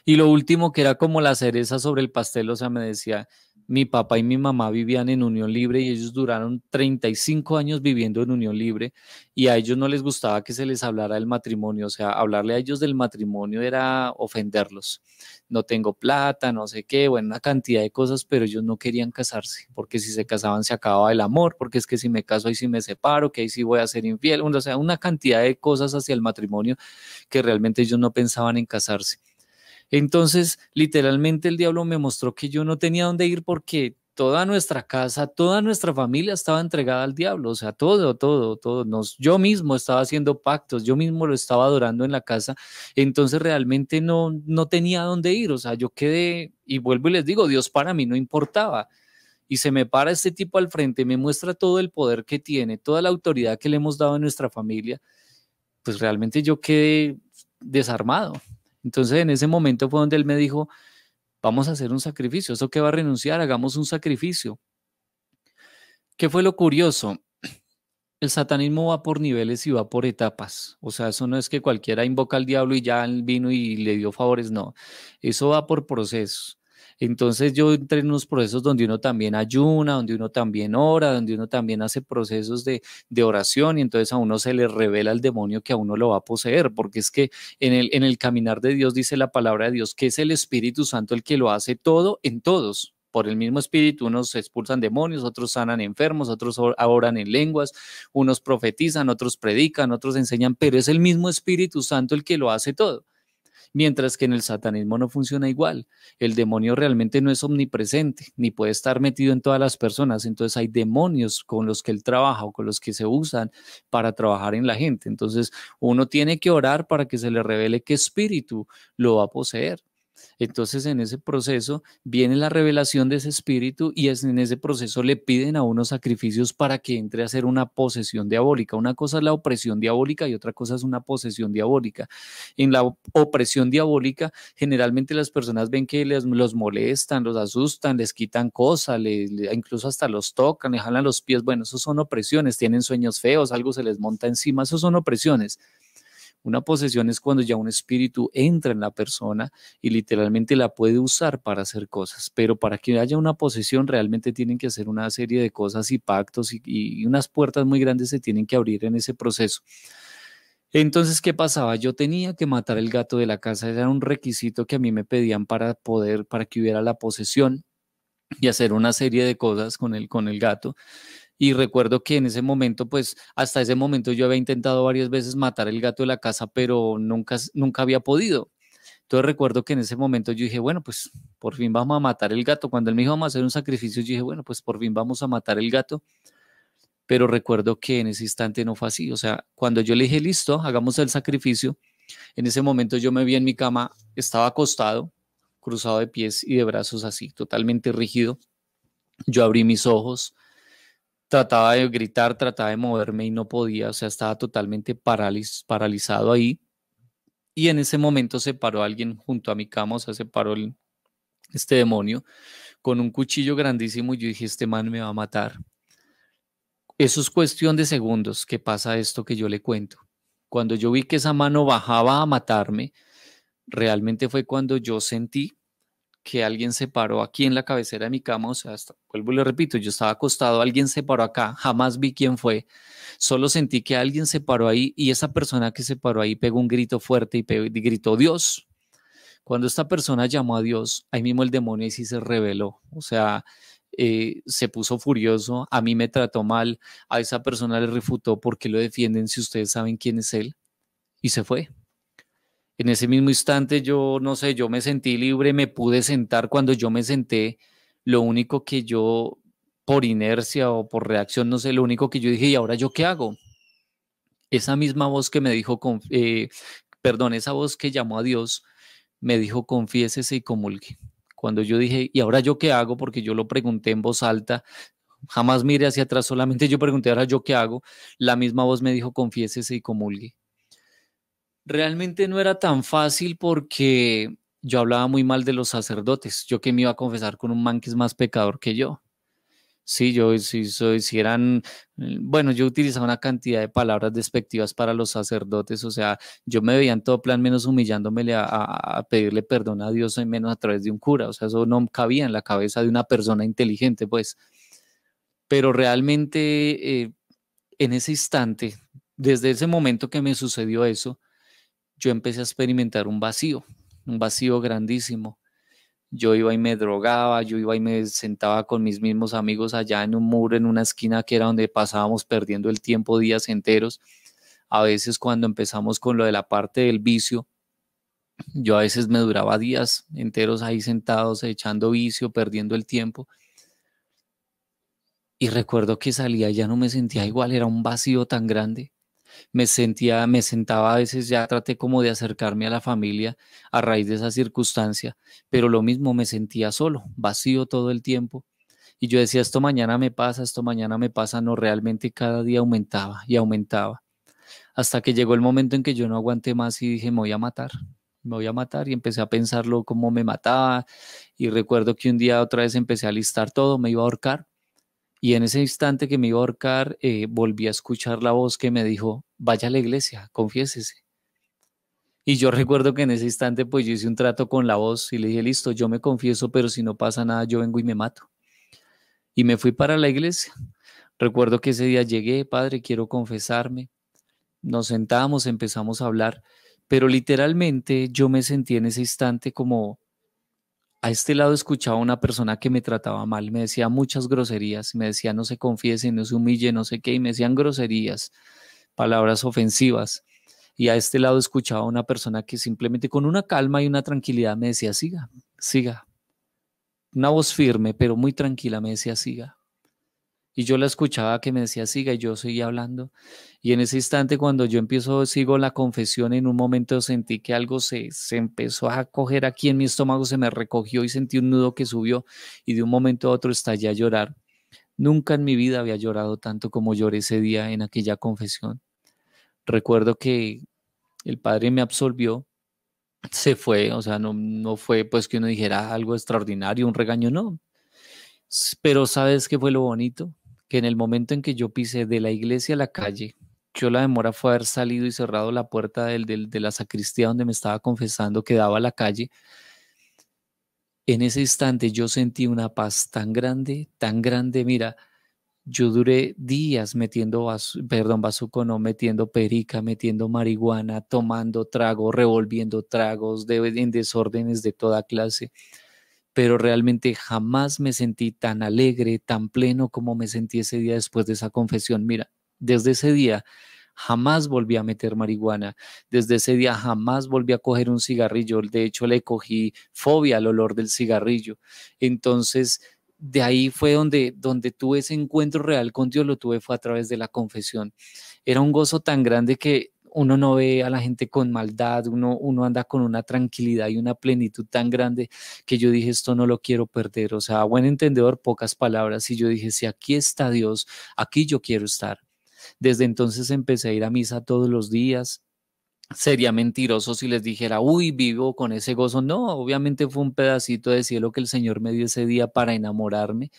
Y lo último que era como la cereza sobre el pastel, o sea, me decía, mi papá y mi mamá vivían en unión libre y ellos duraron 35 años viviendo en unión libre y a ellos no les gustaba que se les hablara del matrimonio, o sea, hablarle a ellos del matrimonio era ofenderlos. No tengo plata, no sé qué, bueno, una cantidad de cosas, pero ellos no querían casarse, porque si se casaban se acababa el amor, porque es que si me caso ahí sí me separo, que ahí sí voy a ser infiel, o sea, una cantidad de cosas hacia el matrimonio que realmente ellos no pensaban en casarse. Entonces, literalmente el diablo me mostró que yo no tenía dónde ir porque toda nuestra casa, toda nuestra familia estaba entregada al diablo, o sea, todo, todo, todo. Yo mismo estaba haciendo pactos, yo mismo lo estaba adorando en la casa, entonces realmente no tenía dónde ir, o sea, yo quedé, y vuelvo y les digo, Dios para mí no importaba. Y se me para este tipo al frente, me muestra todo el poder que tiene, toda la autoridad que le hemos dado a nuestra familia, pues realmente yo quedé desarmado. Entonces en ese momento fue donde él me dijo, vamos a hacer un sacrificio, eso que va a renunciar, hagamos un sacrificio. ¿Qué fue lo curioso? El satanismo va por niveles y va por etapas. O sea, eso no es que cualquiera invoca al diablo y ya él vino y le dio favores, no. Eso va por procesos. Entonces yo entré en unos procesos donde uno también ayuna, donde uno también ora, donde uno también hace procesos de oración y entonces a uno se le revela el demonio que a uno lo va a poseer, porque es que en el caminar de Dios dice la palabra de Dios que es el Espíritu Santo el que lo hace todo en todos. Por el mismo espíritu, unos expulsan demonios, otros sanan enfermos, otros oran en lenguas, unos profetizan, otros predican, otros enseñan, pero es el mismo Espíritu Santo el que lo hace todo. Mientras que en el satanismo no funciona igual. El demonio realmente no es omnipresente, ni puede estar metido en todas las personas. Entonces hay demonios con los que él trabaja o con los que se usan para trabajar en la gente. Entonces uno tiene que orar para que se le revele qué espíritu lo va a poseer. Entonces, en ese proceso viene la revelación de ese espíritu y en ese proceso le piden a unos sacrificios para que entre a hacer una posesión diabólica. Una cosa es la opresión diabólica y otra cosa es una posesión diabólica. En la opresión diabólica, generalmente las personas ven que los molestan, los asustan, les quitan cosas, incluso hasta los tocan, les jalan los pies. Bueno, eso son opresiones, tienen sueños feos, algo se les monta encima, eso son opresiones. Una posesión es cuando ya un espíritu entra en la persona y literalmente la puede usar para hacer cosas, pero para que haya una posesión realmente tienen que hacer una serie de cosas y pactos y unas puertas muy grandes se tienen que abrir en ese proceso. Entonces, ¿qué pasaba? Yo tenía que matar el gato de la casa, era un requisito que a mí me pedían para que hubiera la posesión y hacer una serie de cosas con el gato. Y recuerdo que en ese momento, pues hasta ese momento yo había intentado varias veces matar el gato de la casa, pero nunca había podido. Entonces recuerdo que en ese momento yo dije, bueno, pues por fin vamos a matar el gato. Cuando él me dijo vamos a hacer un sacrificio, yo dije, bueno, pues por fin vamos a matar el gato. Pero recuerdo que en ese instante no fue así. O sea, cuando yo le dije, listo, hagamos el sacrificio, en ese momento yo me vi en mi cama, estaba acostado, cruzado de pies y de brazos así, totalmente rígido. Yo abrí mis ojos, trataba de gritar, trataba de moverme y no podía, o sea, estaba totalmente paralizado ahí. Y en ese momento se paró alguien junto a mi cama, o sea, se paró este demonio con un cuchillo grandísimo y yo dije, este man me va a matar. Eso es cuestión de segundos que pasa esto que yo le cuento. Cuando yo vi que esa mano bajaba a matarme, realmente fue cuando yo sentí que alguien se paró aquí en la cabecera de mi cama, o sea, vuelvo y le repito, yo estaba acostado, alguien se paró acá, jamás vi quién fue, solo sentí que alguien se paró ahí y esa persona que se paró ahí pegó un grito fuerte y gritó Dios. Cuando esta persona llamó a Dios, ahí mismo el demonio y sí se rebeló, o sea, se puso furioso, a mí me trató mal, a esa persona le refutó por qué lo defienden si ustedes saben quién es él y se fue. En ese mismo instante yo, no sé, yo me sentí libre, me pude sentar. Cuando yo me senté, lo único que yo, por inercia o por reacción, no sé, lo único que yo dije, ¿y ahora yo qué hago? Esa misma voz que me dijo, perdón, esa voz que llamó a Dios, me dijo, confiésese y comulgue. Cuando yo dije, ¿y ahora yo qué hago? Porque yo lo pregunté en voz alta, jamás miré hacia atrás, solamente yo pregunté, ¿ahora yo qué hago? La misma voz me dijo, confiésese y comulgue. Realmente no era tan fácil porque yo hablaba muy mal de los sacerdotes. Yo que me iba a confesar con un man que es más pecador que yo. Sí, yo sí soy, si eran, bueno, yo utilizaba una cantidad de palabras despectivas para los sacerdotes, o sea, yo me veía en todo plan menos humillándomele a pedirle perdón a Dios y menos a través de un cura, o sea, eso no cabía en la cabeza de una persona inteligente, pues, pero realmente en ese instante, desde ese momento que me sucedió eso, yo empecé a experimentar un vacío grandísimo. Yo iba y me drogaba, yo iba y me sentaba con mis mismos amigos allá en un muro, en una esquina que era donde pasábamos perdiendo el tiempo días enteros. A veces cuando empezamos con lo de la parte del vicio, yo a veces me duraba días enteros ahí sentados, echando vicio, perdiendo el tiempo. Y recuerdo que salía, ya no me sentía igual, era un vacío tan grande. Me sentaba a veces, ya traté como de acercarme a la familia a raíz de esa circunstancia, pero lo mismo me sentía solo, vacío todo el tiempo. Y yo decía, esto mañana me pasa, no, realmente cada día aumentaba y aumentaba, hasta que llegó el momento en que yo no aguanté más y dije, me voy a matar y empecé a pensarlo cómo me mataba. Y recuerdo que un día otra vez empecé a listar todo, me iba a ahorcar. Y en ese instante que me iba a ahorcar, volví a escuchar la voz que me dijo, vaya a la iglesia, confiésese. Y yo recuerdo que en ese instante pues yo hice un trato con la voz y le dije, listo, yo me confieso, pero si no pasa nada, yo vengo y me mato. Y me fui para la iglesia. Recuerdo que ese día llegué, padre, quiero confesarme. Nos sentamos, empezamos a hablar, pero literalmente yo me sentí en ese instante como a este lado escuchaba a una persona que me trataba mal, me decía muchas groserías, me decía no se confiese, no se humille, no sé qué, y me decían groserías, palabras ofensivas. Y a este lado escuchaba a una persona que simplemente con una calma y una tranquilidad me decía, siga, siga. Una voz firme, pero muy tranquila me decía, siga. Y yo la escuchaba que me decía, siga, y yo seguía hablando. Y en ese instante, cuando yo empiezo, sigo la confesión, en un momento sentí que algo se empezó a coger aquí en mi estómago, se me recogió y sentí un nudo que subió y de un momento a otro estallé a llorar. Nunca en mi vida había llorado tanto como lloré ese día en aquella confesión. Recuerdo que el padre me absolvió, se fue, o sea, no fue pues que uno dijera algo extraordinario, un regaño, no. Pero ¿sabes qué fue lo bonito? Que en el momento en que yo pisé de la iglesia a la calle, yo la demora fue haber salido y cerrado la puerta de la sacristía donde me estaba confesando que daba a la calle. En ese instante yo sentí una paz tan grande, mira, yo duré días metiendo perdón, bazuco no, metiendo perica, metiendo marihuana, tomando trago, revolviendo tragos en desórdenes de toda clase, pero realmente jamás me sentí tan alegre, tan pleno como me sentí ese día después de esa confesión. Mira, desde ese día jamás volví a meter marihuana, desde ese día jamás volví a coger un cigarrillo, de hecho le cogí fobia al olor del cigarrillo. Entonces, de ahí fue donde tuve ese encuentro real con Dios, lo tuve fue a través de la confesión. Era un gozo tan grande que uno no ve a la gente con maldad, uno anda con una tranquilidad y una plenitud tan grande que yo dije, esto no lo quiero perder. O sea, a buen entendedor, pocas palabras. Y yo dije, si aquí está Dios, aquí yo quiero estar. Desde entonces empecé a ir a misa todos los días. Sería mentiroso si les dijera, uy, vivo con ese gozo. No, obviamente fue un pedacito de cielo que el Señor me dio ese día para enamorarme.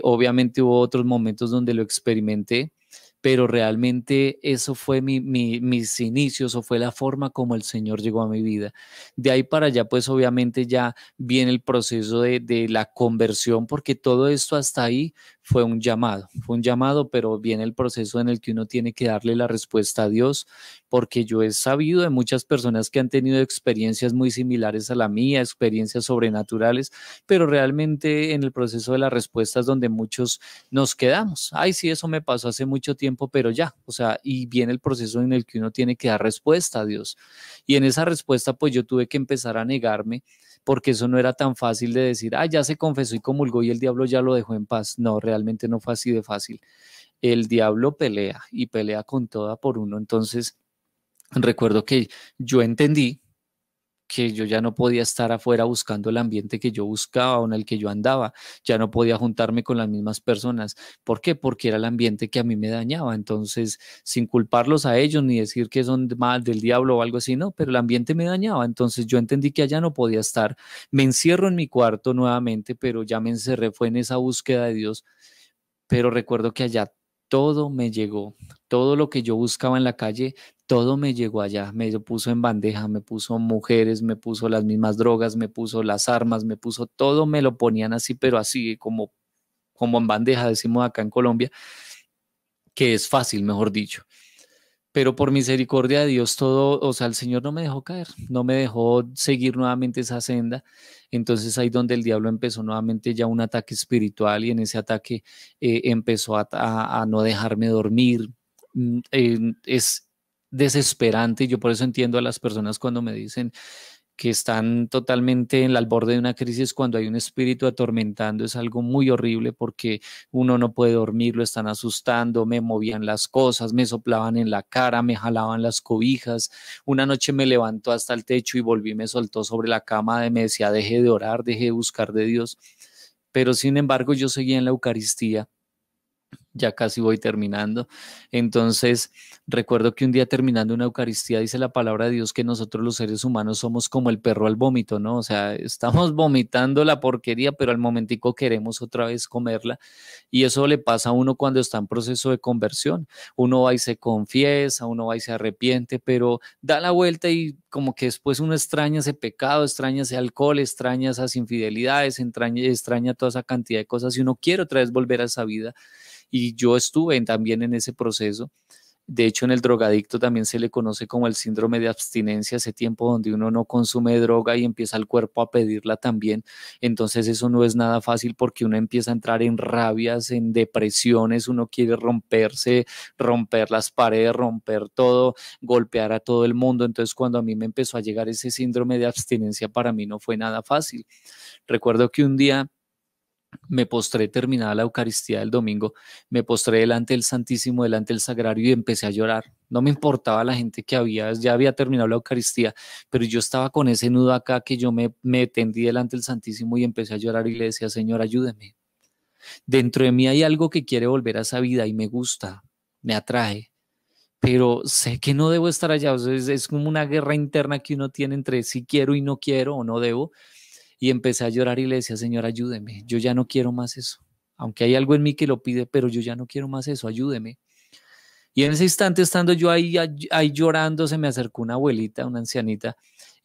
Obviamente hubo otros momentos donde lo experimenté, pero realmente eso fue mis inicios o fue la forma como el Señor llegó a mi vida. De ahí para allá, pues obviamente ya viene el proceso de la conversión, porque todo esto hasta ahí fue un llamado, pero viene el proceso en el que uno tiene que darle la respuesta a Dios, porque yo he sabido de muchas personas que han tenido experiencias muy similares a la mía, experiencias sobrenaturales, pero realmente en el proceso de la respuesta es donde muchos nos quedamos. Ay, sí, eso me pasó hace mucho tiempo, pero ya, o sea, y viene el proceso en el que uno tiene que dar respuesta a Dios. Y en esa respuesta, pues yo tuve que empezar a negarme, porque eso no era tan fácil de decir, ah, ya se confesó y comulgó y el diablo ya lo dejó en paz. No, realmente no fue así de fácil. El diablo pelea y pelea con toda por uno. Entonces, recuerdo que yo entendí que yo ya no podía estar afuera buscando el ambiente que yo buscaba o en el que yo andaba, ya no podía juntarme con las mismas personas. ¿Por qué? Porque era el ambiente que a mí me dañaba. Entonces, sin culparlos a ellos ni decir que son mal del diablo o algo así, no, pero el ambiente me dañaba. Entonces yo entendí que allá no podía estar. Me encierro en mi cuarto nuevamente, pero ya me encerré, fue en esa búsqueda de Dios, pero recuerdo que allá todo me llegó, todo lo que yo buscaba en la calle, todo me llegó allá, me lo puso en bandeja, me puso mujeres, me puso las mismas drogas, me puso las armas, me puso todo, me lo ponían así, pero así como en bandeja, decimos acá en Colombia, que es fácil, mejor dicho. Pero por misericordia de Dios todo, o sea, el Señor no me dejó caer, no me dejó seguir nuevamente esa senda. Entonces ahí donde el diablo empezó nuevamente ya un ataque espiritual y en ese ataque empezó a no dejarme dormir. Es desesperante. Yo por eso entiendo a las personas cuando me dicen que están totalmente en el borde de una crisis cuando hay un espíritu atormentando, es algo muy horrible porque uno no puede dormir, lo están asustando, me movían las cosas, me soplaban en la cara, me jalaban las cobijas. Una noche me levantó hasta el techo y volví, me soltó sobre la cama, me decía, deje de orar, deje de buscar de Dios. Pero sin embargo, yo seguía en la Eucaristía, ya casi voy terminando. Entonces, recuerdo que un día terminando una Eucaristía dice la palabra de Dios que nosotros los seres humanos somos como el perro al vómito, ¿no? O sea, estamos vomitando la porquería, pero al momentico queremos otra vez comerla. Y eso le pasa a uno cuando está en proceso de conversión. Uno va y se confiesa, uno va y se arrepiente, pero da la vuelta y como que después uno extraña ese pecado, extraña ese alcohol, extraña esas infidelidades, extraña toda esa cantidad de cosas y uno quiere otra vez volver a esa vida. Y yo estuve también en ese proceso. De hecho, en el drogadicto también se le conoce como el síndrome de abstinencia, ese tiempo donde uno no consume droga y empieza el cuerpo a pedirla también. Entonces eso no es nada fácil porque uno empieza a entrar en rabias, en depresiones, uno quiere romperse, romper las paredes, romper todo, golpear a todo el mundo. Entonces cuando a mí me empezó a llegar ese síndrome de abstinencia, para mí no fue nada fácil. Recuerdo que un día me postré terminada la Eucaristía del domingo, me postré delante del Santísimo, delante del Sagrario y empecé a llorar. No me importaba la gente que ya había terminado la Eucaristía, pero yo estaba con ese nudo acá que me tendí delante del Santísimo y empecé a llorar y le decía, Señor, ayúdeme. Dentro de mí hay algo que quiere volver a esa vida y me gusta, me atrae, pero sé que no debo estar allá. O sea, es como una guerra interna que uno tiene entre si quiero y no quiero o no debo. Y empecé a llorar y le decía, Señor, ayúdeme, yo ya no quiero más eso. Aunque hay algo en mí que lo pide, pero yo ya no quiero más eso, ayúdeme. Y en ese instante, estando yo ahí llorando, se me acercó una abuelita, una ancianita,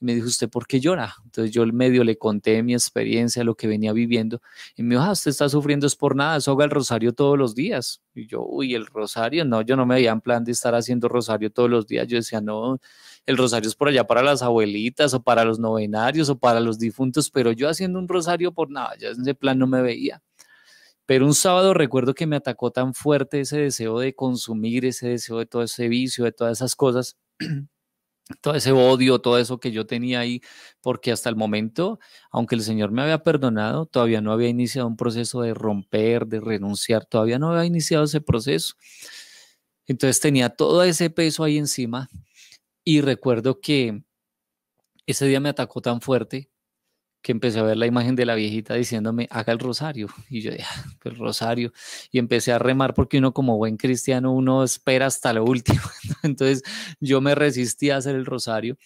y me dijo, ¿usted por qué llora? Entonces yo medio le conté mi experiencia, lo que venía viviendo, y me dijo, usted está sufriendo es por nada, eso haga el rosario todos los días. Y yo, uy, el rosario, no, yo no me veía en plan de estar haciendo rosario todos los días, yo decía, no, el rosario es por allá para las abuelitas, o para los novenarios, o para los difuntos, pero yo haciendo un rosario por nada, ya en ese plan no me veía. Pero un sábado recuerdo que me atacó tan fuerte ese deseo de consumir, ese deseo de todo ese vicio, de todas esas cosas, todo ese odio, todo eso que yo tenía ahí, porque hasta el momento, aunque el Señor me había perdonado, todavía no había iniciado un proceso de romper, de renunciar, todavía no había iniciado ese proceso. Entonces tenía todo ese peso ahí encima y recuerdo que ese día me atacó tan fuerte que empecé a ver la imagen de la viejita diciéndome, haga el rosario. Y yo dije, el rosario. Y empecé a remar porque uno como buen cristiano, uno espera hasta lo último. Entonces yo me resistí a hacer el rosario,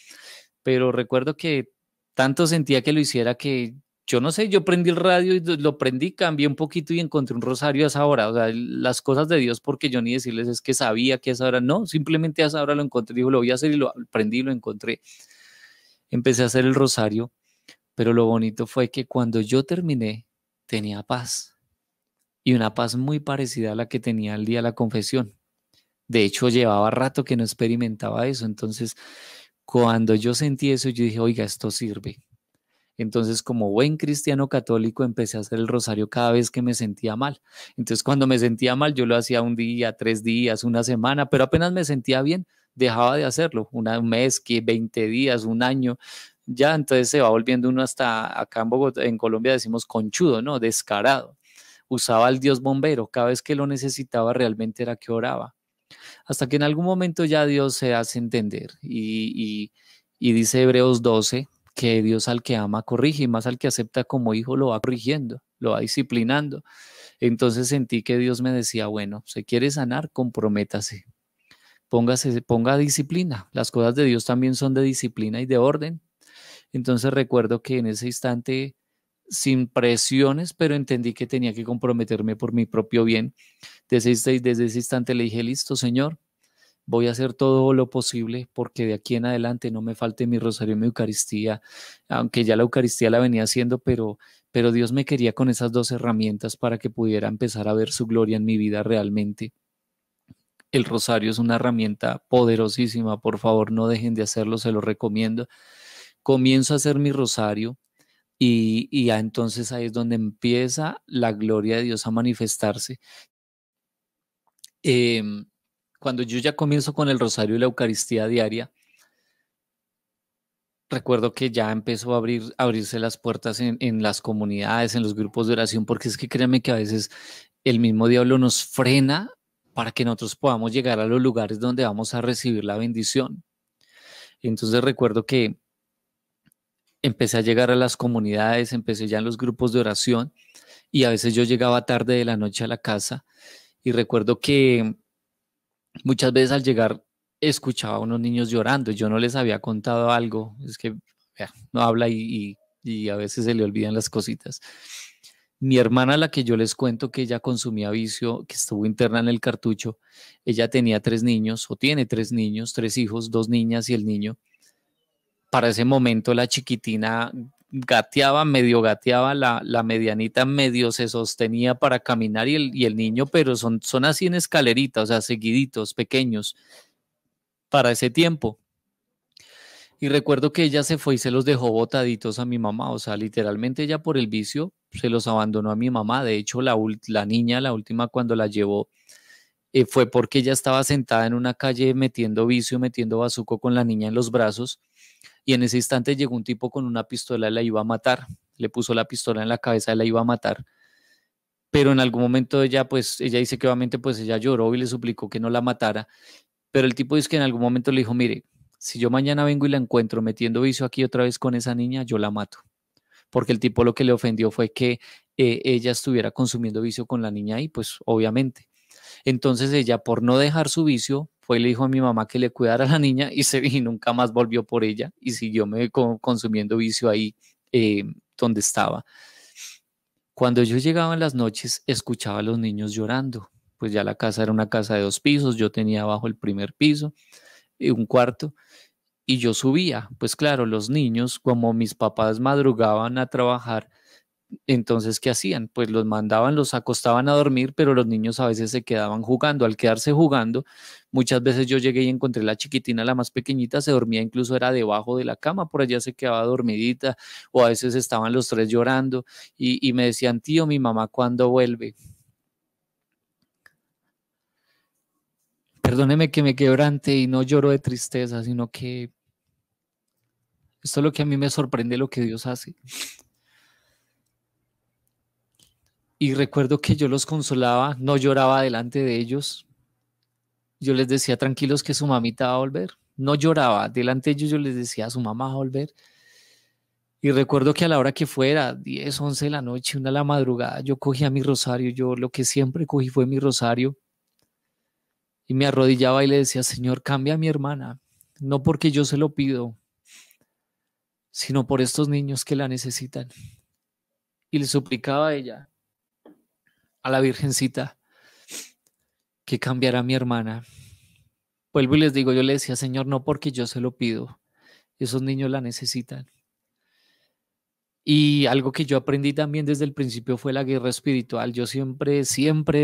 pero recuerdo que tanto sentía que lo hiciera que yo no sé, yo prendí el radio y lo prendí, cambié un poquito y encontré un rosario a esa hora. O sea, las cosas de Dios, porque yo ni decirles es que sabía que a esa hora, no, simplemente a esa hora lo encontré, digo, lo voy a hacer y lo prendí y lo encontré. Empecé a hacer el rosario, pero lo bonito fue que cuando yo terminé, tenía paz y una paz muy parecida a la que tenía el día de la confesión. De hecho, llevaba rato que no experimentaba eso. Entonces, cuando yo sentí eso, yo dije, oiga, esto sirve. Entonces, como buen cristiano católico, empecé a hacer el rosario cada vez que me sentía mal. Entonces, cuando me sentía mal, yo lo hacía un día, 3 días, una semana, pero apenas me sentía bien, dejaba de hacerlo. Un mes, que 20 días, un año. Ya, entonces se va volviendo uno hasta acá en Bogotá, en Colombia decimos conchudo, ¿no? Descarado. Usaba al Dios bombero. Cada vez que lo necesitaba, realmente era que oraba. Hasta que en algún momento ya Dios se hace entender y dice Hebreos 12 que Dios al que ama corrige y más al que acepta como hijo lo va corrigiendo, lo va disciplinando. Entonces sentí que Dios me decía, bueno, se quiere sanar, comprométase, ponga disciplina. Las cosas de Dios también son de disciplina y de orden. Entonces recuerdo que en ese instante, sin presiones, pero entendí que tenía que comprometerme por mi propio bien. Desde ese instante le dije, listo, Señor, voy a hacer todo lo posible porque de aquí en adelante no me falte mi rosario y mi Eucaristía, aunque ya la Eucaristía la venía haciendo, pero Dios me quería con esas dos herramientas para que pudiera empezar a ver su gloria en mi vida realmente. El rosario es una herramienta poderosísima, por favor no dejen de hacerlo, se lo recomiendo. Comienzo a hacer mi rosario y ya entonces ahí es donde empieza la gloria de Dios a manifestarse. Em, Cuando yo ya comienzo con el rosario y la Eucaristía diaria, recuerdo que ya empezó a abrirse las puertas en las comunidades, en los grupos de oración, porque es que créanme que a veces el mismo diablo nos frena para que nosotros podamos llegar a los lugares donde vamos a recibir la bendición. Entonces recuerdo que empecé a llegar a las comunidades, empecé ya en los grupos de oración y a veces yo llegaba tarde de la noche a la casa y recuerdo que muchas veces al llegar escuchaba a unos niños llorando. Yo no les había contado algo, es que no habla y a veces se le olvidan las cositas. Mi hermana, la que yo les cuento que ella consumía vicio, que estuvo interna en el cartucho, ella tenía 3 niños, o tiene 3 niños, 3 hijos, 2 niñas y el niño. Para ese momento la chiquitina medio gateaba, la medianita medio se sostenía para caminar y el niño, pero son así en escalerita, o sea, seguiditos, pequeños, para ese tiempo. Y recuerdo que ella se fue y se los dejó botaditos a mi mamá, o sea, literalmente ella por el vicio se los abandonó a mi mamá. De hecho, la niña, la última cuando la llevó, fue porque ella estaba sentada en una calle metiendo vicio, metiendo bazuco con la niña en los brazos y en ese instante llegó un tipo con una pistola y la iba a matar. Le puso la pistola en la cabeza y la iba a matar. Pero en algún momento ella dice que obviamente pues ella lloró y le suplicó que no la matara. Pero el tipo dice que en algún momento le dijo, mire, si yo mañana vengo y la encuentro metiendo vicio aquí otra vez con esa niña, yo la mato. Porque el tipo lo que le ofendió fue que ella estuviera consumiendo vicio con la niña ahí, pues obviamente. Entonces ella, por no dejar su vicio, fue y le dijo a mi mamá que le cuidara a la niña y nunca más volvió por ella y siguió consumiendo vicio ahí donde estaba. Cuando yo llegaba en las noches, escuchaba a los niños llorando. Pues ya la casa era una casa de 2 pisos, yo tenía abajo el primer piso, un cuarto, y yo subía. Pues claro, los niños, como mis papás madrugaban a trabajar, entonces, ¿qué hacían? Pues los mandaban, los acostaban a dormir, pero los niños a veces se quedaban jugando. Al quedarse jugando, muchas veces yo llegué y encontré la chiquitina, la más pequeñita, se dormía, incluso era debajo de la cama, por allá se quedaba dormidita, o a veces estaban los tres llorando y me decían, tío, mi mamá, ¿cuándo vuelve? Perdóneme que me quebrante y no lloro de tristeza, sino que esto es lo que a mí me sorprende lo que Dios hace. Y recuerdo que yo los consolaba, no lloraba delante de ellos. Yo les decía tranquilos que su mamita va a volver. No lloraba. Delante de ellos yo les decía, su mamá va a volver. Y recuerdo que a la hora que fuera, 10, 11 de la noche, 1 de la madrugada, yo cogía mi rosario. Yo lo que siempre cogí fue mi rosario. Y me arrodillaba y le decía, Señor, cambia a mi hermana. No porque yo se lo pido, sino por estos niños que la necesitan. Y le suplicaba a ella, a la Virgencita, que cambiara a mi hermana. Vuelvo y les digo, yo le decía, Señor, no porque yo se lo pido, esos niños la necesitan. Y algo que yo aprendí también desde el principio fue la guerra espiritual. Yo siempre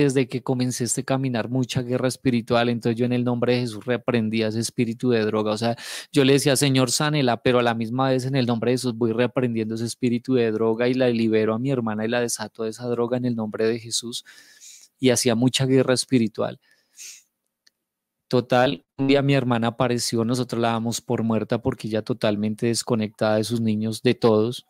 desde que comencé este caminar, mucha guerra espiritual. Entonces yo en el nombre de Jesús reprendía ese espíritu de droga. O sea, yo le decía, Señor, sánela, pero a la misma vez en el nombre de Jesús voy reprendiendo ese espíritu de droga y la libero a mi hermana y la desato de esa droga en el nombre de Jesús. Y hacía mucha guerra espiritual. Total, un día mi hermana apareció, nosotros la damos por muerta porque ya totalmente desconectada de sus niños, de todos.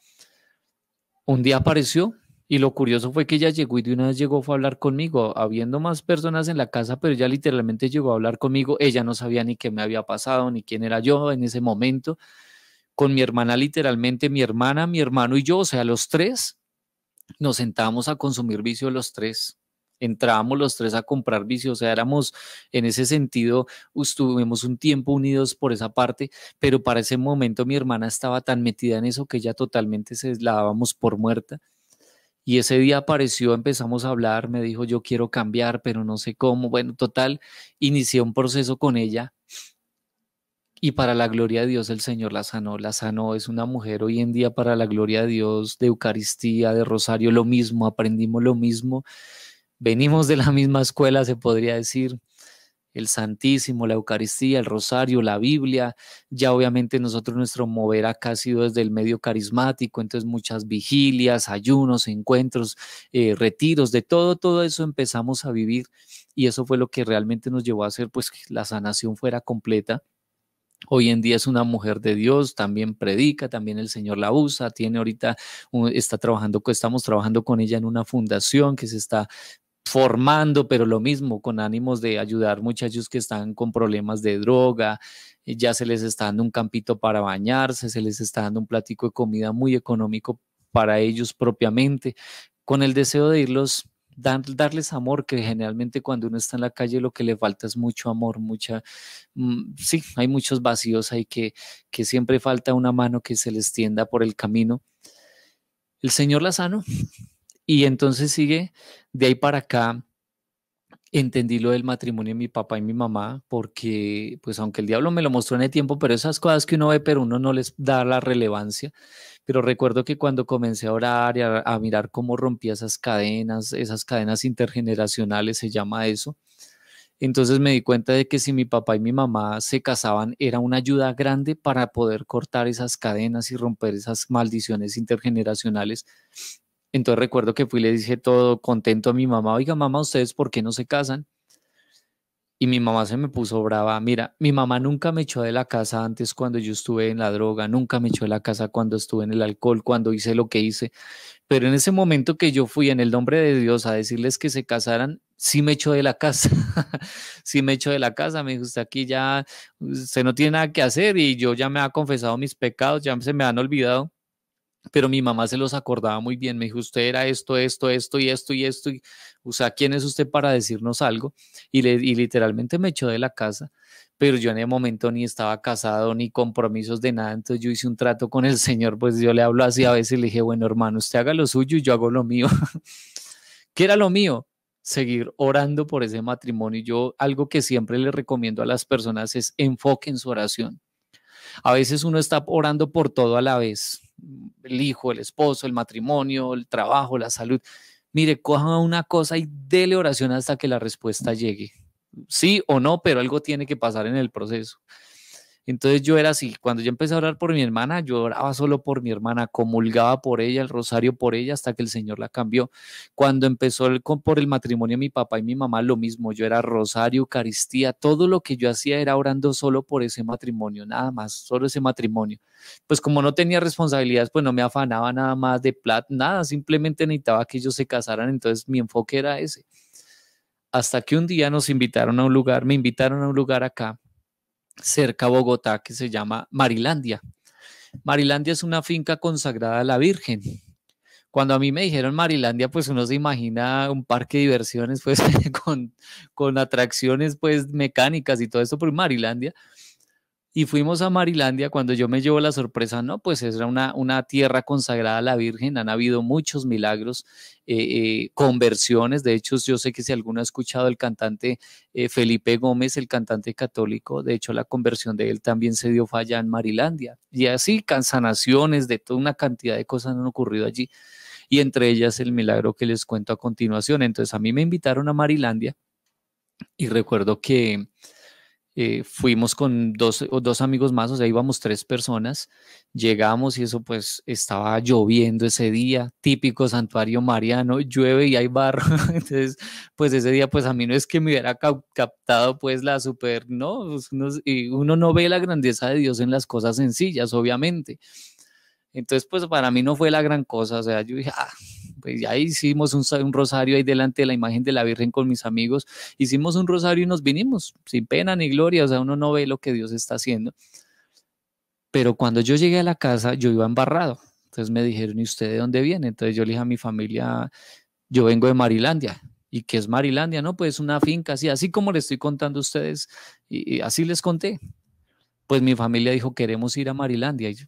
Un día apareció y lo curioso fue que ella llegó y de una vez llegó fue a hablar conmigo, habiendo más personas en la casa, pero ella literalmente llegó a hablar conmigo. Ella no sabía ni qué me había pasado, ni quién era yo en ese momento. Con mi hermana, literalmente mi hermana, mi hermano y yo, o sea, los tres, nos sentábamos a consumir vicio los tres. Entrábamos los tres a comprar vicio, o sea, éramos en ese sentido, estuvimos un tiempo unidos por esa parte, pero para ese momento mi hermana estaba tan metida en eso que ella totalmente se la dábamos por muerta. Y ese día apareció, empezamos a hablar, me dijo, yo quiero cambiar, pero no sé cómo. Bueno, total, inicié un proceso con ella y para la gloria de Dios el Señor la sanó. La sanó, es una mujer hoy en día para la gloria de Dios, de Eucaristía, de Rosario, lo mismo, aprendimos lo mismo. Venimos de la misma escuela, se podría decir, el Santísimo, la Eucaristía, el Rosario, la Biblia. Ya obviamente nosotros nuestro mover acá ha sido desde el medio carismático, entonces muchas vigilias, ayunos, encuentros, retiros, de todo eso empezamos a vivir y eso fue lo que realmente nos llevó a hacer pues que la sanación fuera completa. Hoy en día es una mujer de Dios, también predica, también el Señor la usa, tiene ahorita, está trabajando, estamos trabajando con ella en una fundación que se está formando, pero lo mismo, con ánimos de ayudar muchachos que están con problemas de droga, ya se les está dando un campito para bañarse, se les está dando un platico de comida muy económico para ellos propiamente, con el deseo de irlos, darles amor, que generalmente cuando uno está en la calle lo que le falta es mucho amor, sí, hay muchos vacíos ahí que siempre falta una mano que se les tienda por el camino. El Señor la sanó y entonces sigue de ahí para acá. Entendí lo del matrimonio de mi papá y mi mamá, porque pues aunque el diablo me lo mostró en el tiempo, pero esas cosas que uno ve, pero uno no les da la relevancia. Pero recuerdo que cuando comencé a orar y a mirar cómo rompía esas cadenas intergeneracionales, se llama eso, entonces me di cuenta de que si mi papá y mi mamá se casaban, era una ayuda grande para poder cortar esas cadenas y romper esas maldiciones intergeneracionales. Entonces recuerdo que fui y le dije todo contento a mi mamá, oiga mamá, ¿ustedes por qué no se casan? Y mi mamá se me puso brava. Mira, mi mamá nunca me echó de la casa antes cuando yo estuve en la droga, nunca me echó de la casa cuando estuve en el alcohol, cuando hice lo que hice. Pero en ese momento que yo fui en el nombre de Dios a decirles que se casaran, sí me echó de la casa. Sí me echó de la casa. Me dijo, usted aquí ya, usted no tiene nada que hacer y yo ya me ha confesado mis pecados, ya se me han olvidado, pero mi mamá se los acordaba muy bien. Me dijo, usted era esto, esto, esto y esto y esto. Y, o sea, ¿quién es usted para decirnos algo? Y literalmente me echó de la casa, pero yo en el momento ni estaba casado, ni compromisos de nada. Entonces yo hice un trato con el Señor, pues yo le hablo así a veces y le dije, bueno, hermano, usted haga lo suyo y yo hago lo mío. ¿Qué era lo mío? Seguir orando por ese matrimonio. Yo algo que siempre le recomiendo a las personas es enfoque en su oración. A veces uno está orando por todo a la vez, el hijo, el esposo, el matrimonio, el trabajo, la salud. Mire, coja una cosa y dele oración hasta que la respuesta llegue. Sí o no, pero algo tiene que pasar en el proceso. Entonces yo era así, cuando yo empecé a orar por mi hermana, yo oraba solo por mi hermana, comulgaba por ella, el rosario por ella, hasta que el Señor la cambió. Cuando empezó por el matrimonio de mi papá y mi mamá, lo mismo, yo era rosario, Eucaristía, todo lo que yo hacía era orando solo por ese matrimonio, nada más, solo ese matrimonio. Pues como no tenía responsabilidades, pues no me afanaba nada más de plata, nada, simplemente necesitaba que ellos se casaran, entonces mi enfoque era ese. Hasta que un día nos invitaron a un lugar, me invitaron a un lugar acá cerca a Bogotá que se llama Marilandia. Marilandia es una finca consagrada a la Virgen. Cuando a mí me dijeron Marilandia, pues uno se imagina un parque de diversiones, pues con atracciones pues mecánicas y todo esto por Marilandia. Y fuimos a Marilandia cuando yo me llevo la sorpresa, no, pues es una tierra consagrada a la Virgen, han habido muchos milagros, conversiones, de hecho yo sé que si alguno ha escuchado el cantante Felipe Gómez, el cantante católico, de hecho la conversión de él también se dio falla en Marilandia, y así sanaciones de toda una cantidad de cosas han ocurrido allí, y entre ellas el milagro que les cuento a continuación. Entonces a mí me invitaron a Marilandia y recuerdo que fuimos con dos amigos más, o sea, íbamos tres personas, llegamos y eso pues estaba lloviendo ese día, típico santuario mariano, llueve y hay barro, entonces pues ese día pues a mí no es que me hubiera captado pues la super, no, pues, y uno no ve la grandeza de Dios en las cosas sencillas, obviamente. Entonces, pues para mí no fue la gran cosa, o sea, yo dije, pues ya hicimos un rosario ahí delante de la imagen de la Virgen con mis amigos, hicimos un rosario y nos vinimos, sin pena ni gloria, o sea, uno no ve lo que Dios está haciendo. Pero cuando yo llegué a la casa, yo iba embarrado. Entonces me dijeron, ¿y usted de dónde viene? Entonces yo le dije a mi familia, yo vengo de Marilandia. ¿Y qué es Marilandia? No, pues una finca, así como le estoy contando a ustedes, y así les conté. Pues mi familia dijo, queremos ir a Marilandia. Y yo,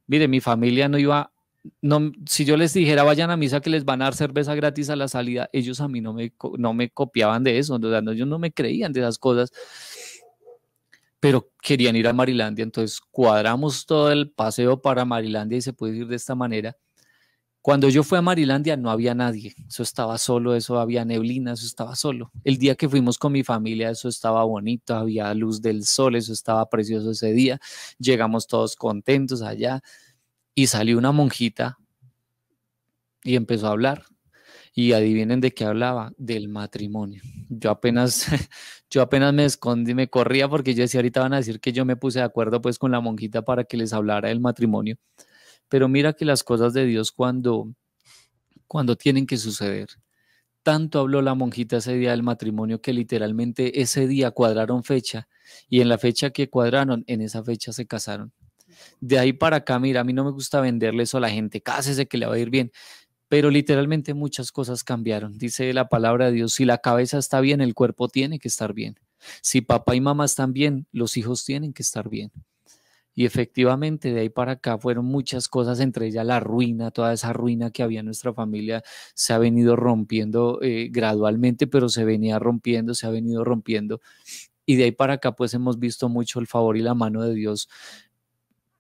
mire, mi familia no iba, no, si yo les dijera vayan a misa que les van a dar cerveza gratis a la salida, ellos a mí no me copiaban de eso, o sea, no, ellos no me creían de esas cosas, pero querían ir a Marilandia, entonces cuadramos todo el paseo para Marilandia y se puede ir de esta manera. Cuando yo fui a Marilandia no había nadie, eso estaba solo, eso había neblina, eso estaba solo. El día que fuimos con mi familia, eso estaba bonito, había luz del sol, eso estaba precioso ese día. Llegamos todos contentos allá y salió una monjita y empezó a hablar. Y adivinen de qué hablaba, del matrimonio. Yo apenas, yo apenas me escondí, me corría porque yo decía, ahorita van a decir que yo me puse de acuerdo pues con la monjita para que les hablara del matrimonio. Pero mira que las cosas de Dios cuando tienen que suceder. Tanto habló la monjita ese día del matrimonio que literalmente ese día cuadraron fecha y en la fecha que cuadraron, en esa fecha se casaron. De ahí para acá, mira, a mí no me gusta venderle eso a la gente, cásese que le va a ir bien, pero literalmente muchas cosas cambiaron. Dice la palabra de Dios, si la cabeza está bien, el cuerpo tiene que estar bien. Si papá y mamá están bien, los hijos tienen que estar bien. Y efectivamente, de ahí para acá fueron muchas cosas, entre ellas la ruina, toda esa ruina que había en nuestra familia se ha venido rompiendo gradualmente, pero se venía rompiendo, se ha venido rompiendo. Y de ahí para acá, pues hemos visto mucho el favor y la mano de Dios,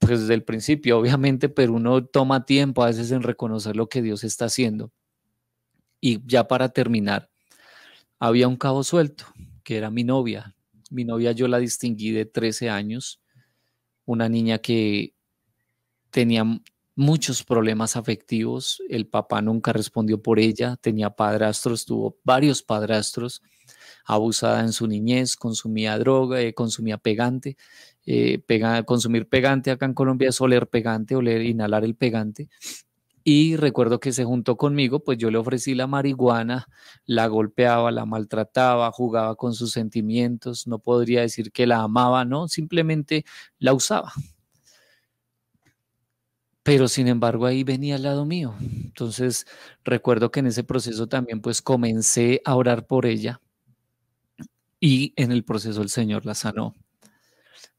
pues desde el principio, obviamente, pero uno toma tiempo a veces en reconocer lo que Dios está haciendo. Y ya para terminar, había un cabo suelto, que era mi novia. Mi novia yo la distinguí de 13 años, una niña que tenía muchos problemas afectivos, el papá nunca respondió por ella, tenía padrastros, tuvo varios padrastros, abusada en su niñez, consumía droga, consumía pegante, consumir pegante acá en Colombia es oler pegante, oler, inhalar el pegante. Y recuerdo que se juntó conmigo, pues yo le ofrecí la marihuana, la golpeaba, la maltrataba, jugaba con sus sentimientos, no podría decir que la amaba, no, simplemente la usaba. Pero sin embargo ahí venía al lado mío. Entonces recuerdo que en ese proceso también pues comencé a orar por ella y en el proceso el Señor la sanó.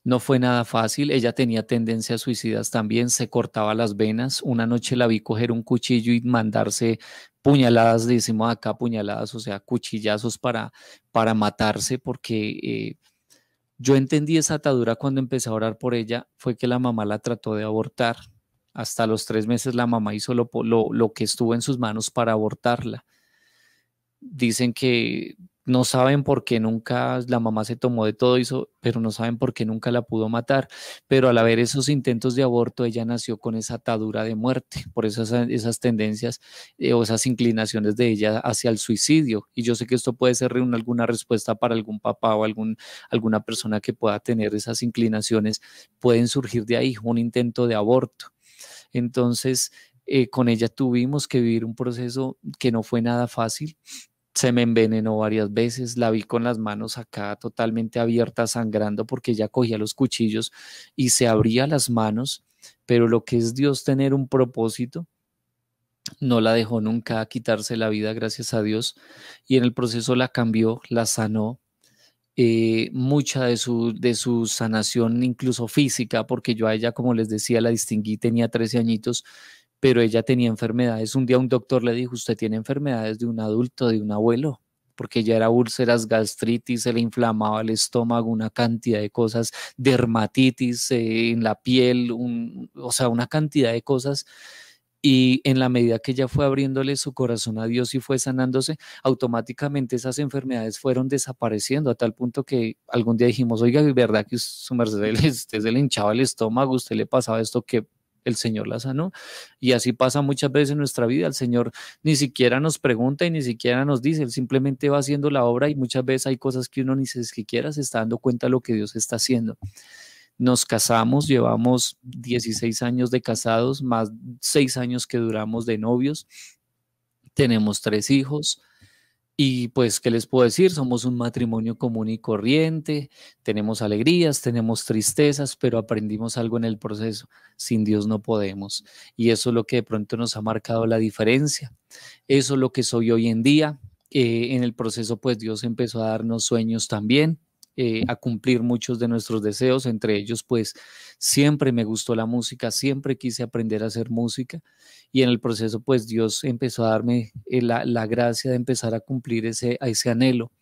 No fue nada fácil, ella tenía tendencias suicidas también, se cortaba las venas. Una noche la vi coger un cuchillo y mandarse puñaladas, decimos acá puñaladas, o sea, cuchillazos para matarse, porque yo entendí esa atadura cuando empecé a orar por ella, fue que la mamá la trató de abortar. Hasta los 3 meses la mamá hizo lo que estuvo en sus manos para abortarla. Dicen que no saben por qué nunca la mamá se tomó de todo eso, pero no saben por qué nunca la pudo matar. Pero al haber esos intentos de aborto, ella nació con esa atadura de muerte, por esas tendencias o esas inclinaciones de ella hacia el suicidio. Y yo sé que esto puede ser alguna respuesta para algún papá o alguna persona que pueda tener esas inclinaciones. Pueden surgir de ahí un intento de aborto. Entonces, con ella tuvimos que vivir un proceso que no fue nada fácil. Se me envenenó varias veces, la vi con las manos acá totalmente abiertas, sangrando, porque ella cogía los cuchillos y se abría las manos, pero lo que es Dios tener un propósito, no la dejó nunca quitarse la vida, gracias a Dios, y en el proceso la cambió, la sanó. Mucha de su sanación, incluso física, porque yo a ella, como les decía, la distinguí, tenía 13 añitos, pero ella tenía enfermedades. Un día un doctor le dijo, usted tiene enfermedades de un adulto, de un abuelo, porque ella era úlceras, gastritis, se le inflamaba el estómago, una cantidad de cosas, dermatitis en la piel, o sea, una cantidad de cosas. Y en la medida que ella fue abriéndole su corazón a Dios y fue sanándose, automáticamente esas enfermedades fueron desapareciendo a tal punto que algún día dijimos, oiga, ¿es verdad que su merced usted se le hinchaba el estómago, usted le pasaba esto que el Señor la sanó? Y así pasa muchas veces en nuestra vida. El Señor ni siquiera nos pregunta y ni siquiera nos dice, Él simplemente va haciendo la obra y muchas veces hay cosas que uno ni siquiera se está dando cuenta de lo que Dios está haciendo. Nos casamos, llevamos 16 años de casados, más 6 años que duramos de novios, tenemos 3 hijos y pues, ¿qué les puedo decir? Somos un matrimonio común y corriente, tenemos alegrías, tenemos tristezas, pero aprendimos algo en el proceso. Sin Dios no podemos. Y eso es lo que de pronto nos ha marcado la diferencia. Eso es lo que soy hoy en día. En el proceso, pues Dios empezó a darnos sueños también, a cumplir muchos de nuestros deseos, entre ellos pues siempre me gustó la música, siempre quise aprender a hacer música y en el proceso pues Dios empezó a darme la gracia de empezar a cumplir ese anhelo.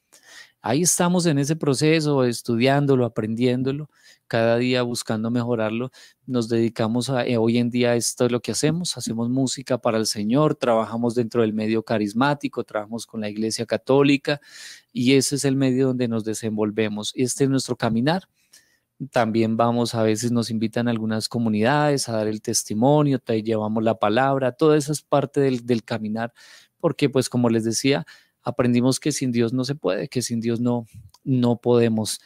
Ahí estamos en ese proceso, estudiándolo, aprendiéndolo, cada día buscando mejorarlo. Nos dedicamos hoy en día esto es lo que hacemos música para el Señor, trabajamos dentro del medio carismático, trabajamos con la Iglesia Católica y ese es el medio donde nos desenvolvemos. Este es nuestro caminar. También vamos, a veces nos invitan a algunas comunidades a dar el testimonio, te llevamos la palabra, todo eso es parte del caminar, porque pues como les decía, aprendimos que sin Dios no se puede, que sin Dios no podemos